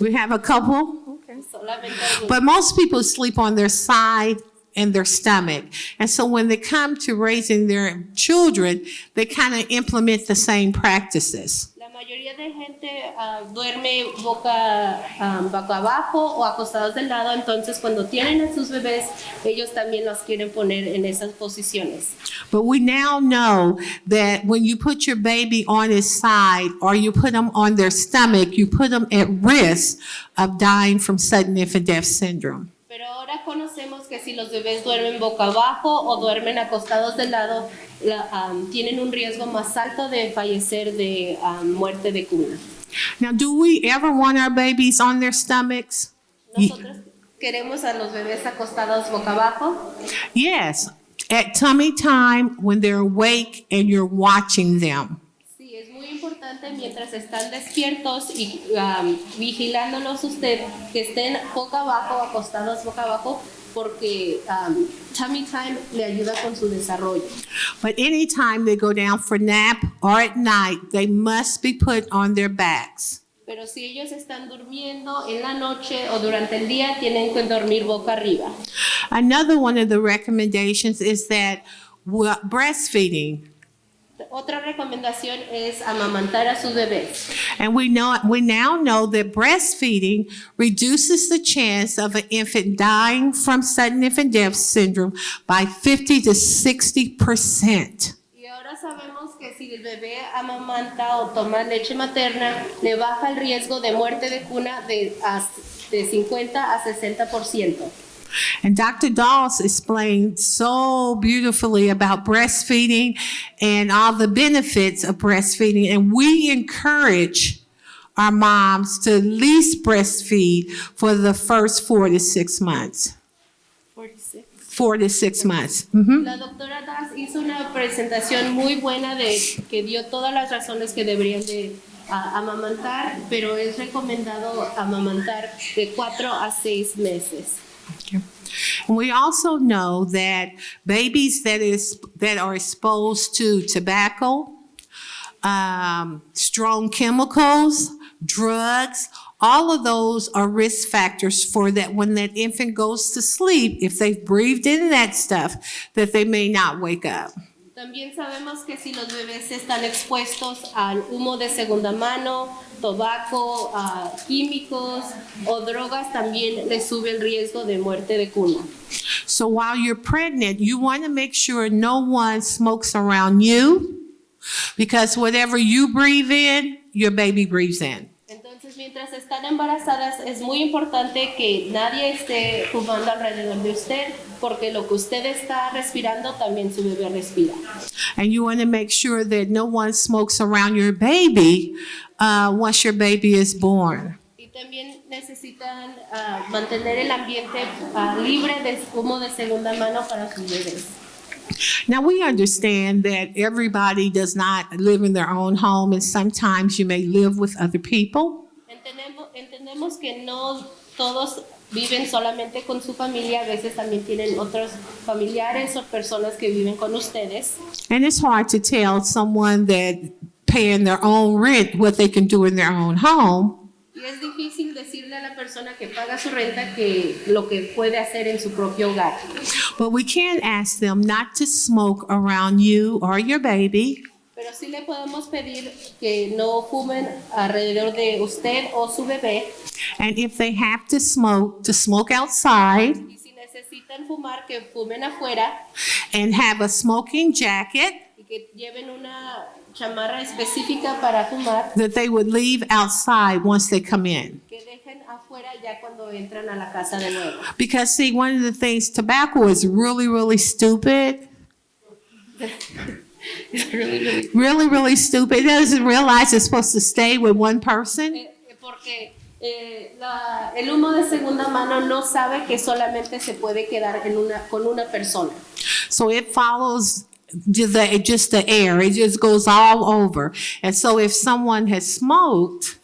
We have a couple, Solamente algunos. but most people sleep on their side and their stomach. And so when they come to raising their children, they kind of implement the same practices. La mayoría de gente duerme boca abajo o acostados de lado, entonces cuando tienen a sus bebés, ellos también los quieren poner en esas posiciones. But we now know that when you put your baby on his side or you put them on their stomach, you put them at risk of dying from sudden infant death syndrome. Pero ahora conocemos que si los bebés duermen boca abajo o duermen acostados de lado, tienen un riesgo más alto de fallecer de muerte de cuna. Now, do we ever want our babies on their stomachs? Nosotros queremos a los bebés acostados boca abajo. Yes, at tummy time when they're awake and you're watching them. Sí, es muy importante mientras están despiertos y vigilándolos usted, que estén boca abajo, acostados boca abajo, porque tummy time le ayuda con su desarrollo. But anytime they go down for nap or at night, they must be put on their backs. Pero si ellos están durmiendo en la noche o durante el día, tienen que dormir boca arriba. Another one of the recommendations is that breastfeeding. Otra recomendación es amamantar a sus bebés. And we now know that breastfeeding reduces the chance of an infant dying from sudden infant death syndrome by 50 to 60%. Y ahora sabemos que si el bebé amamanta o toma leche materna, le baja el riesgo de muerte de cuna de 50 a 60%. And Dr. Dawes explained so beautifully about breastfeeding and all the benefits of breastfeeding. And we encourage our moms to at least breastfeed for the first 4 to 6 months. 46. 4 to 6 months. Mhm. La doctora Das hizo una presentación muy buena que dio todas las razones que deberían de amamantar, pero es recomendado amamantar de 4 a 6 meses. And we also know that babies that are exposed to tobacco, strong chemicals, drugs, all of those are risk factors for that when that infant goes to sleep, if they've breathed in that stuff, that they may not wake up. También sabemos que si los bebés están expuestos al humo de segunda mano, tabaco, químicos o drogas, también les sube el riesgo de muerte de cuna. So while you're pregnant, you want to make sure no one smokes around you, because whatever you breathe in, your baby breathes in. Entonces, mientras están embarazadas, es muy importante que nadie esté fumando alrededor de usted, porque lo que usted está respirando, también su bebé respira. And you want to make sure that no one smokes around your baby once your baby is born. Y también necesitan mantener el ambiente libre de humo de segunda mano para sus bebés. Now, we understand that everybody does not live in their own home, and sometimes you may live with other people. Entendemos que no todos viven solamente con su familia, a veces también tienen otros familiares o personas que viven con ustedes. And it's hard to tell someone that paying their own rent what they can do in their own home. Y es difícil decirle a la persona que paga su renta que lo que puede hacer en su propio hogar. But we can ask them not to smoke around you or your baby. Pero sí le podemos pedir que no fumen alrededor de usted o su bebé. And if they have to smoke outside Y si necesitan fumar, que fumen afuera and have a smoking jacket y que lleven una chamarra específica para fumar, that they would leave outside once they come in. que dejen afuera ya cuando entran a la casa de nuevo. Because see, one of the things, tobacco is really, really stupid. Really, really stupid. It doesn't realize it's supposed to stay with one person. Porque el humo de segunda mano no sabe que solamente se puede quedar con una persona. So it follows just the air. It just goes all over. And so if someone has smoked,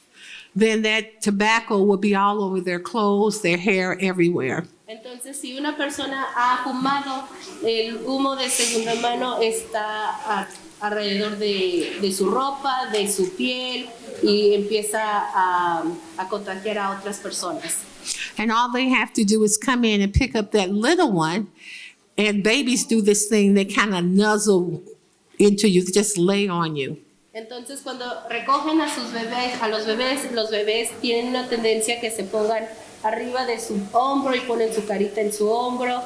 then that tobacco will be all over their clothes, their hair, everywhere. Entonces, si una persona ha fumado, el humo de segunda mano está alrededor de su ropa, de su piel, y empieza a contagiar a otras personas. And all they have to do is come in and pick up that little one. And babies do this thing, they kind of nuzzle into you, just lay on you. Entonces, cuando recogen a sus bebés, los bebés tienen una tendencia que se pongan arriba de su hombro y ponen su carita en su hombro.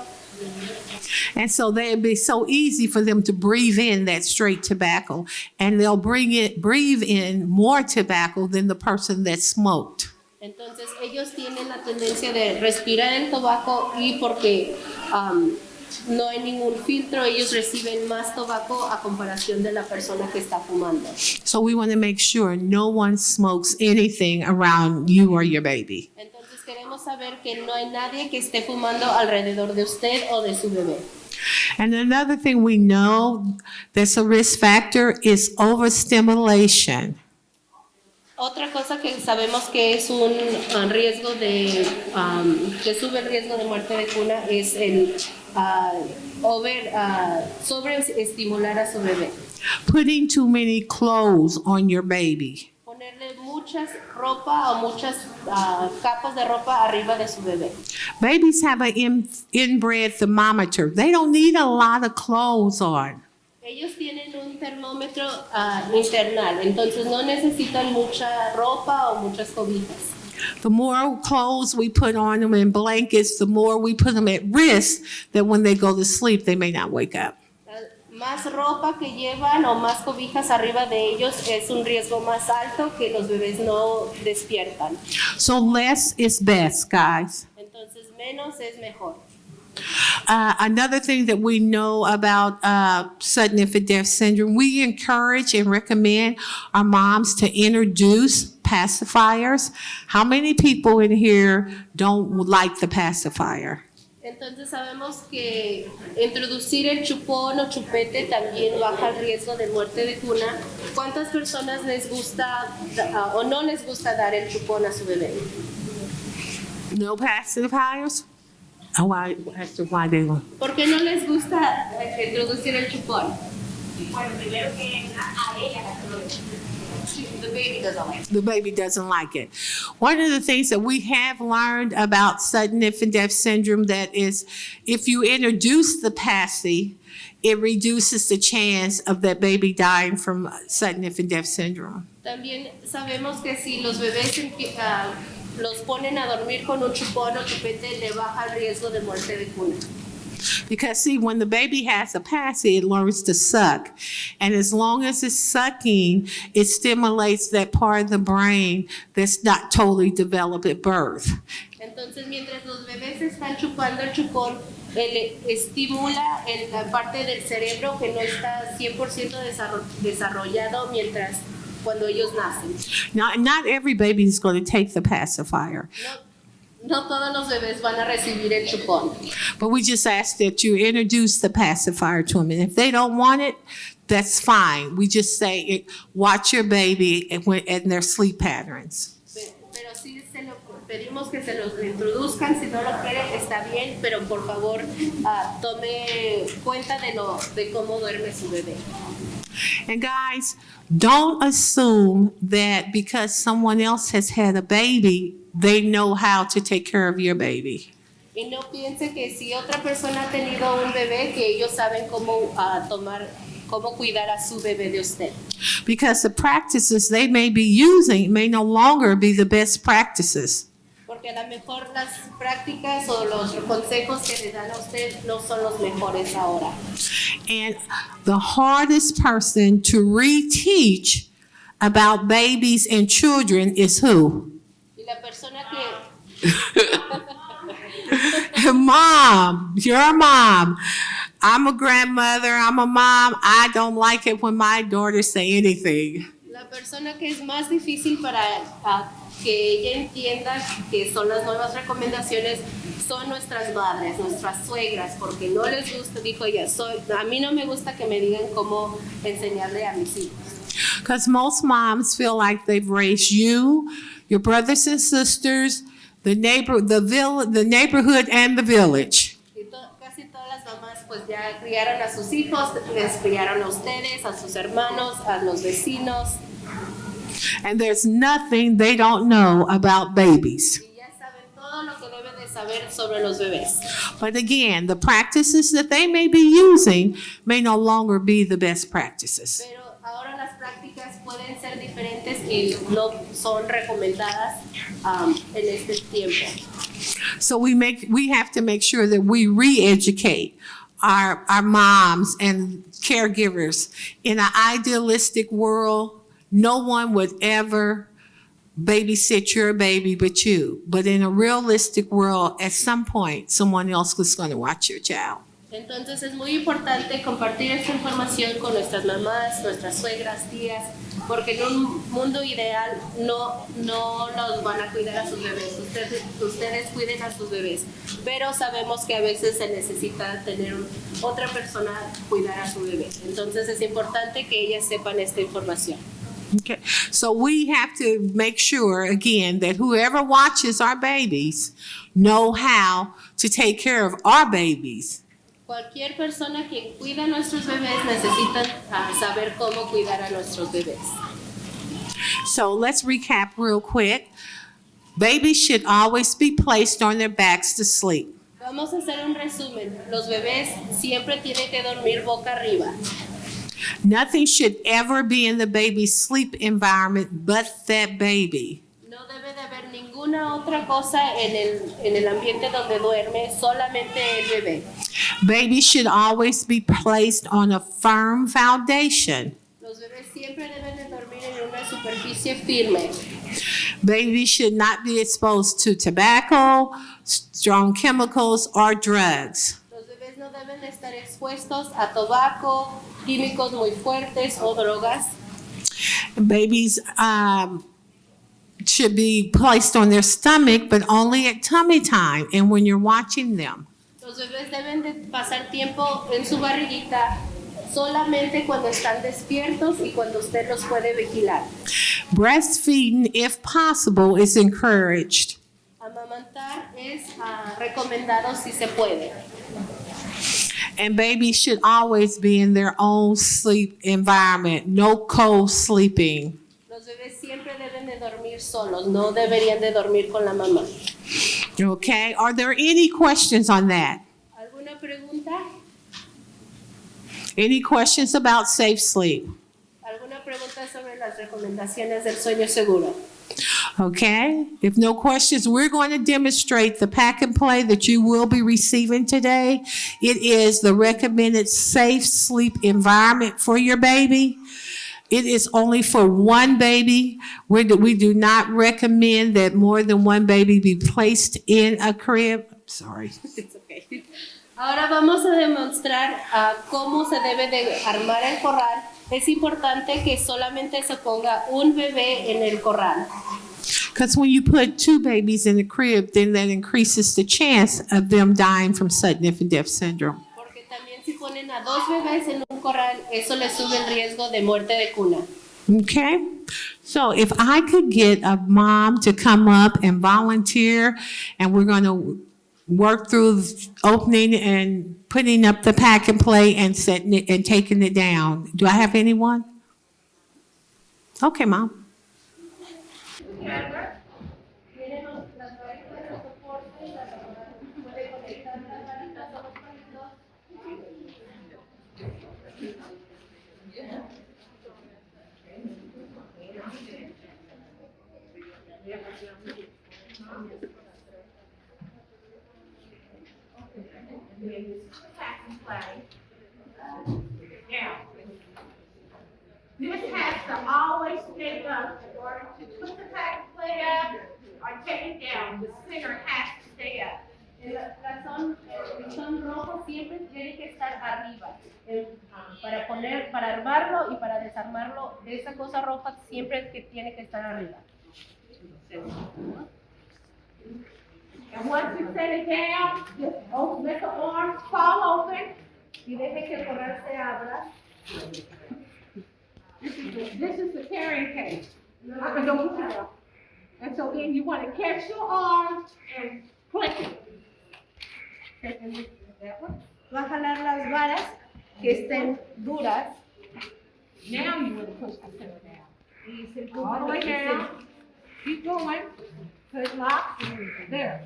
And so it'd be so easy for them to breathe in that straight tobacco, and they'll breathe in more tobacco than the person that smoked. Entonces, ellos tienen la tendencia de respirar el tabaco y porque no hay ningún filtro, ellos reciben más tabaco a comparación de la persona que está fumando. So we want to make sure no one smokes anything around you or your baby. Entonces queremos saber que no hay nadie que esté fumando alrededor de usted o de su bebé. And another thing we know that's a risk factor is overstimulation. Otra cosa que sabemos que es un riesgo que sube el riesgo de muerte de cuna es el sobreestimular a su bebé. Putting too many clothes on your baby. Ponerle muchas ropa o muchas capas de ropa arriba de su bebé. Babies have an inbred thermometer. They don't need a lot of clothes on. Ellos tienen un termómetro internal, entonces no necesitan mucha ropa o muchas cobijas. The more clothes we put on them and blankets, the more we put them at risk that when they go to sleep, they may not wake up. Más ropa que llevan o más cobijas arriba de ellos es un riesgo más alto que los bebés no despiertan. So less is best, guys. Entonces menos es mejor. Another thing that we know about sudden infant death syndrome, we encourage and recommend our moms to introduce pacifiers. How many people in here don't like the pacifier? Entonces sabemos que introducir el chupón o chupete también baja el riesgo de muerte de cuna. ¿Cuántas personas les gusta o no les gusta dar el chupón a su bebé? No pacifiers? Oh, why they don't? ¿Por qué no les gusta introducir el chupón? Bueno, primero que a ella la The baby doesn't like it. The baby doesn't like it. One of the things that we have learned about sudden infant death syndrome that is if you introduce the PASI, it reduces the chance of that baby dying from sudden infant death syndrome. También sabemos que si los bebés los ponen a dormir con un chupón o chupete, le baja el riesgo de muerte de cuna. Because see, when the baby has a PASI, it learns to suck. And as long as it's sucking, it stimulates that part of the brain that's not totally developed at birth. Entonces, mientras los bebés están chupando el chupón, estimula la parte del cerebro que no está 100% desarrollado cuando ellos nacen. Not every baby is going to take the pacifier. No todos los bebés van a recibir el chupón. But we just ask that you introduce the pacifier to them. And if they don't want it, that's fine. We just say, watch your baby and their sleep patterns. Pero sí se lo pedimos que se los introduzcan. Si no lo quiere, está bien, pero por favor tome cuenta de cómo duerme su bebé. And guys, don't assume that because someone else has had a baby, they know how to take care of your baby. Y no piense que si otra persona ha tenido un bebé, que ellos saben cómo cómo cuidar a su bebé de usted. Because the practices they may be using may no longer be the best practices. Porque a lo mejor las prácticas o los consejos que le dan a usted no son los mejores ahora. And the hardest person to reteach about babies and children is who? Y la persona que Mom, your mom. I'm a grandmother, I'm a mom. I don't like it when my daughters say anything. La persona que es más difícil para que ella entienda que son las nuevas recomendaciones son nuestras madres, nuestras suegras, porque no les gusta, dijo ella, a mí no me gusta que me digan cómo enseñarle a mis hijos. Because most moms feel like they've raised you, your brothers and sisters, the neighborhood, and the village. Casi todas las mamás pues ya criaron a sus hijos, les criaron a ustedes, a sus hermanos, a los vecinos. And there's nothing they don't know about babies. Y ya saben todo lo que deben de saber sobre los bebés. But again, the practices that they may be using may no longer be the best practices. Pero ahora las prácticas pueden ser diferentes y no son recomendadas en este tiempo. So we have to make sure that we re-educate our moms and caregivers. In an idealistic world, no one would ever babysit your baby but you. But in a realistic world, at some point, someone else is going to watch your child. Entonces es muy importante compartir esta información con nuestras mamás, nuestras suegras, tías, porque en un mundo ideal no nos van a cuidar a sus bebés. Ustedes cuiden a sus bebés, pero sabemos que a veces se necesita tener otra persona cuidar a su bebé. Entonces es importante que ellas sepan esta información. Okay, so we have to make sure, again, that whoever watches our babies know how to take care of our babies. Cualquier persona que cuida a nuestros bebés necesita saber cómo cuidar a nuestros bebés. So let's recap real quick. Babies should always be placed on their backs to sleep. Vamos a hacer un resumen. Los bebés siempre tienen que dormir boca arriba. Nothing should ever be in the baby's sleep environment but that baby. No debe de haber ninguna otra cosa en el ambiente donde duerme, solamente el bebé. Babies should always be placed on a firm foundation. Los bebés siempre deben de dormir en una superficie firme. Babies should not be exposed to tobacco, strong chemicals, or drugs. Los bebés no deben de estar expuestos a tabaco, químicos muy fuertes o drogas. Babies should be placed on their stomach, but only at tummy time and when you're watching them. Los bebés deben de pasar tiempo en su barriguita solamente cuando están despiertos y cuando usted los puede vigilar. Breastfeeding, if possible, is encouraged. Amamantar es recomendado si se puede. And babies should always be in their own sleep environment, no co-sleeping. Los bebés siempre deben de dormir solos, no deberían de dormir con la mamá. Okay, are there any questions on that? ¿Alguna pregunta? Any questions about safe sleep? ¿Alguna pregunta sobre las recomendaciones del sueño seguro? Okay, if no questions, we're going to demonstrate the pack and play that you will be receiving today. It is the recommended safe sleep environment for your baby. It is only for one baby. We do not recommend that more than one baby be placed in a crib. Sorry. It's okay. Ahora vamos a demostrar cómo se debe de armar el corral. Es importante que solamente se ponga un bebé en el corral. Because when you put 2 babies in the crib, then that increases the chance of them dying from sudden infant death syndrome. Porque también si ponen a 2 bebés en un corral, eso les sube el riesgo de muerte de cuna. Okay? So if I could get a mom to come up and volunteer, and we're going to work through opening and putting up the pack and play and setting it and taking it down. Do I have anyone? Okay, Mom. Now, this has to always stay up in order to put the pack and play up or take it down. The center has to stay up. El listón rojo siempre tiene que estar arriba. Para armarlo y para desarmarlo, esa cosa roja siempre que tiene que estar arriba. And once you set it down, just let the arms fall open. Y deje que el corral se abra. This is the carrying case. Don't put it down. And so then you want to catch your arm and click it. That one. Va a jalar las varas que estén duras. Now you want to push the center down. Y se All the way down. Keep going. Put it locked. There.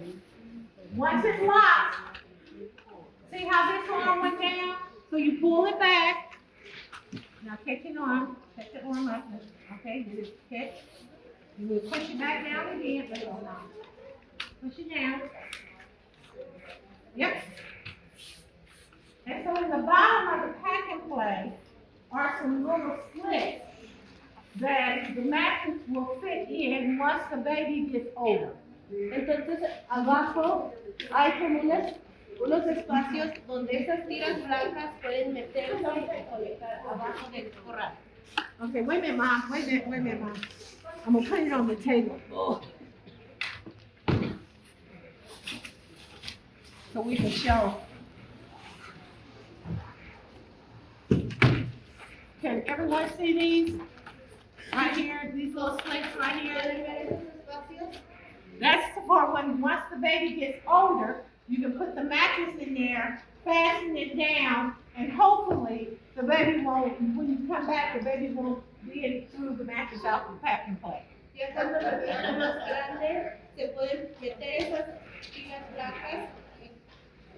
Once it's locked, see how this arm went down? So you pull it back. Now catch your arm. Catch the arm up. Okay, you just catch. You will push it back down again. But hold on. Push it down. Yep. And so in the bottom of the pack and play are some little slits that the mattress will fit in once the baby gets older. Entonces, abajo hay como unos espacios donde esas tiras blancas pueden meterse y conectar abajo del corral. Okay, wait a minute, Mom. Wait a minute, Mom. I'm gonna put it on the table. So we can show. Can everyone see these? Right here, these little slits right here. That's for when, once the baby gets older, you can put the mattress in there, fasten it down, and hopefully the baby won't, when you come back, the baby won't be in through the mattress out the pack and play. Ya cuando la pieza más grande, se pueden meter esas tiras blancas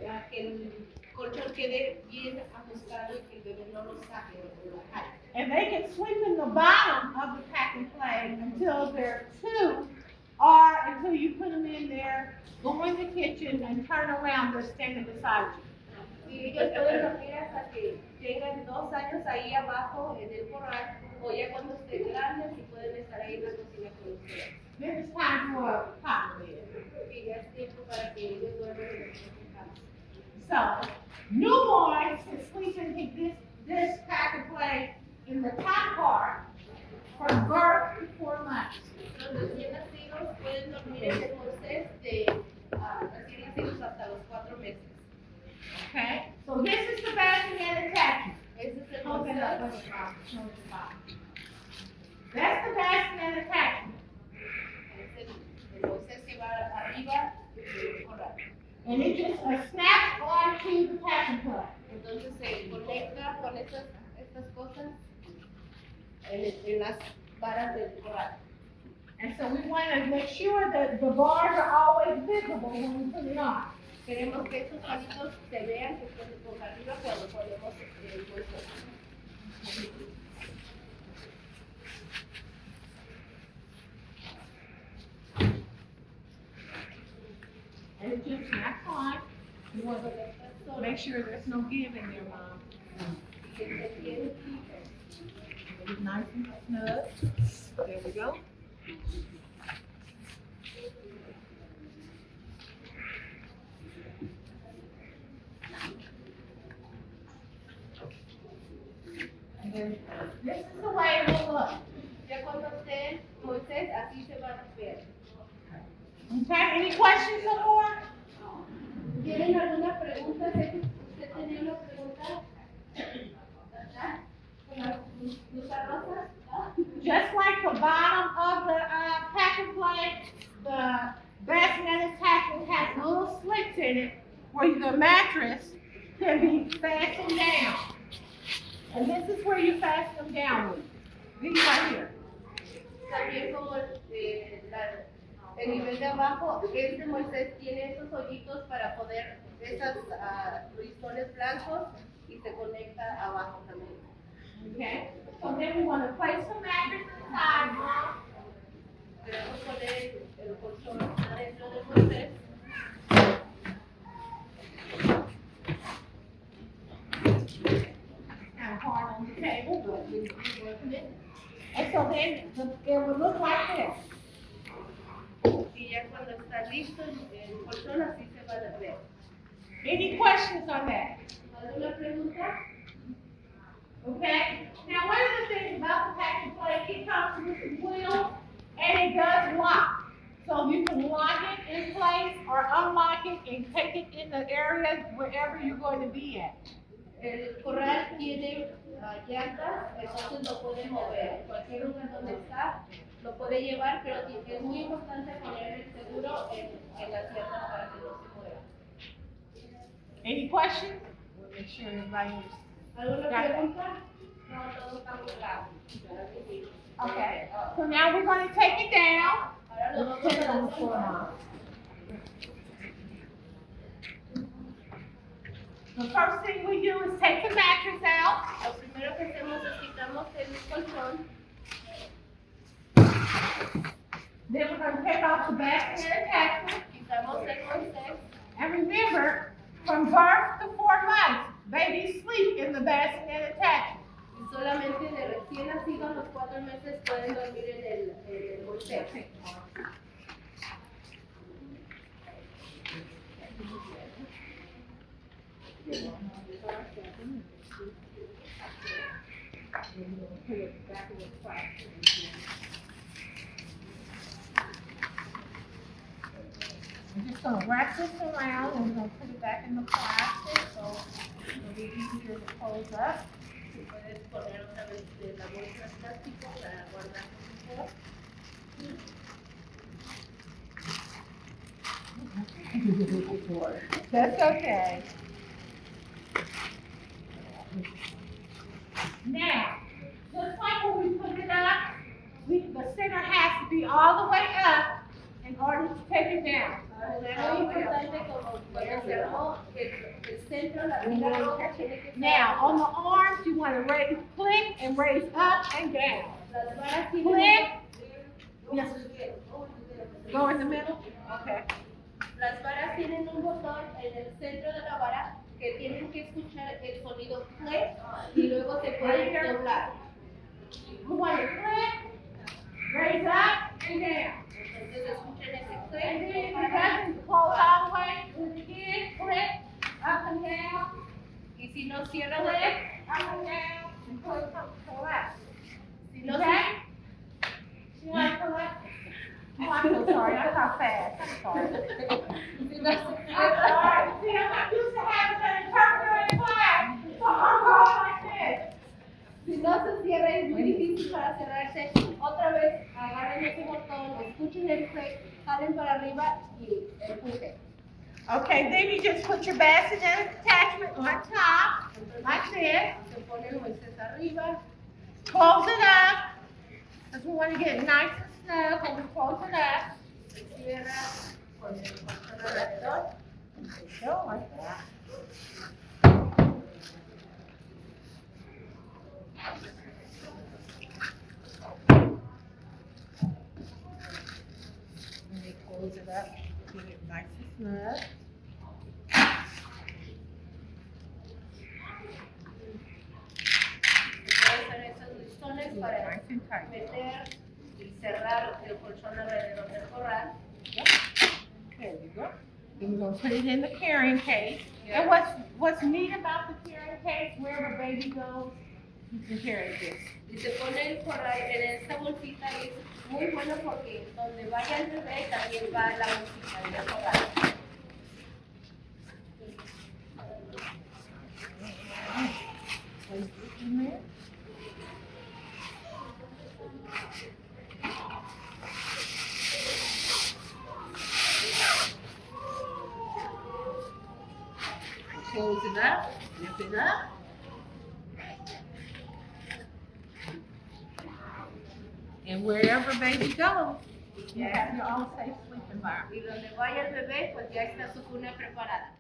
para que el colchón quede bien ajustado y que el bebé no lo saque o lo jale. And they can sleep in the bottom of the pack and play until they're 2, or until you put them in there, go in the kitchen and turn around, they're standing beside you. Y ellos pueden dormir hasta que tengan 2 años ahí abajo en el corral, o ya cuando estén grandes y pueden estar ahí en la cocina con ustedes. Then it's time for a cot bed. Y ya es tiempo para que ellos duerman en la cama. So, newborns can sleep in this pack and play in the top part from birth to 4 months. Los recién nacidos pueden dormir en el Moisés de recién nacidos hasta los 4 meses. Okay? So this is the bassinet and attachment. Ese es el Hold it Moisés. up, let it drop, show the bottom. That's the bassinet and attachment. Es el Moisés que va arriba del corral. And it just snaps onto the pack and play. Entonces se conecta con estas cosas en las varas del corral. And so we want to make sure that the bars are always visible when we put it on. Queremos que estos palitos se vean que estén por arriba cuando ponemos el Moisés. And it just snaps on. You want to make sure there's no give in there, Mom. It's nice and snug. There we go. And then this is the way it will look. Ya cuando esté Moisés, así se van a ver. Okay, any questions so far? ¿Tienen alguna pregunta? Sé que usted tenía una pregunta. ¿Verdad? Con la blusa rosa. Just like the bottom of the pack and play, the bassinet attachment has little slits in it where the mattress can be fastened down. And this is where you fasten them down with. These right here. También como el nivel de abajo, Moisés tiene esos hoyitos para poder, esas listones blancos y se conecta abajo también. Okay? So then we want to place the mattress inside. Queremos poner el colchón adentro del Moisés. Kind of hard on the table, but we're working it. And so then it will look like this. Y ya cuando está listo el colchón así se va a ver. Any questions on that? ¿Alguna pregunta? Okay? Now, one of the things about the pack and play, it comes with the wheel and it does lock. So you can lock it in place or unlock it and take it in the areas wherever you're going to be at. El corral tiene llantas, entonces lo puede mover. En cualquier lugar donde está, lo puede llevar, pero es muy importante poner el seguro en las llantas para que no se mueva. Any questions? We'll make sure everybody is. ¿Alguna Got it. pregunta? No, todo está muy claro. Okay. So now we're going to take it down. Ahora lo vamos a lanzar. The first thing we do is take the mattress out. Lo primero que hacemos es quitamos el colchón. Then we're going to take off the bassinet attachment. Quitamos el Moisés. And remember, from birth to 4 months, babies sleep in the bassinet attachment. Y solamente de recién nacido a los 4 meses pueden dormir en el Moisés. I'm just gonna wrap this around and we're gonna put it back in the plastic so it'll be easier to close up. Si puedes poner otra vez de la bolsa de plástico para guardar mejor. That's okay. Now, just like when we put it up, the center has to be all the way up in order to take it down. Es muy importante como cuando hacemos el centro, la fila roja tiene que estar. Now, on the arms, you want to raise, click and raise up and down. Las varas tienen Click. Yes. Go in the middle? Okay. Las varas tienen un botón en el centro de la vara que tienen que escuchar el sonido click y luego se pueden doblar. We want to click, raise up and down. Entonces escuchen ese And click. then if it doesn't close all the way, do it again, click, up and down, Y si no cierra, click, up and down, and close up, collapse. si no Okay? You want to collapse? Oh, I'm so sorry, I got fast, I'm sorry. si no I'm sorry, see, I'm not used to having an interpreter in class, so I'm going like this. Si no se cierra, es muy difícil para cerrarse. Otra vez, agarren ese botón, escuchen el click, jalen para arriba y empujen. Okay, then you just put your bassinet attachment on top, like this. Se pone el Moisés arriba, Close it up, because we want to get it nice and snug when we close it up. se cierra con el colchón alrededor. There you go, like that. And we close it up, get it nice and snug. Pueden hacer esos listones para Nice and tight. meter y cerrar el colchón alrededor del corral. There you go. Then we're gonna put it in the carrying case. Yeah. And what's neat about the carrying case, wherever baby goes, You can carry this. Y se pone por ahí en esta bolsita y es muy bueno porque donde vaya el bebé también va la bolsita de la hogar. Close it up, lift it up. And wherever baby goes, you have your own safe sleep environment. Y donde vaya el bebé, pues ya está su cuna preparada.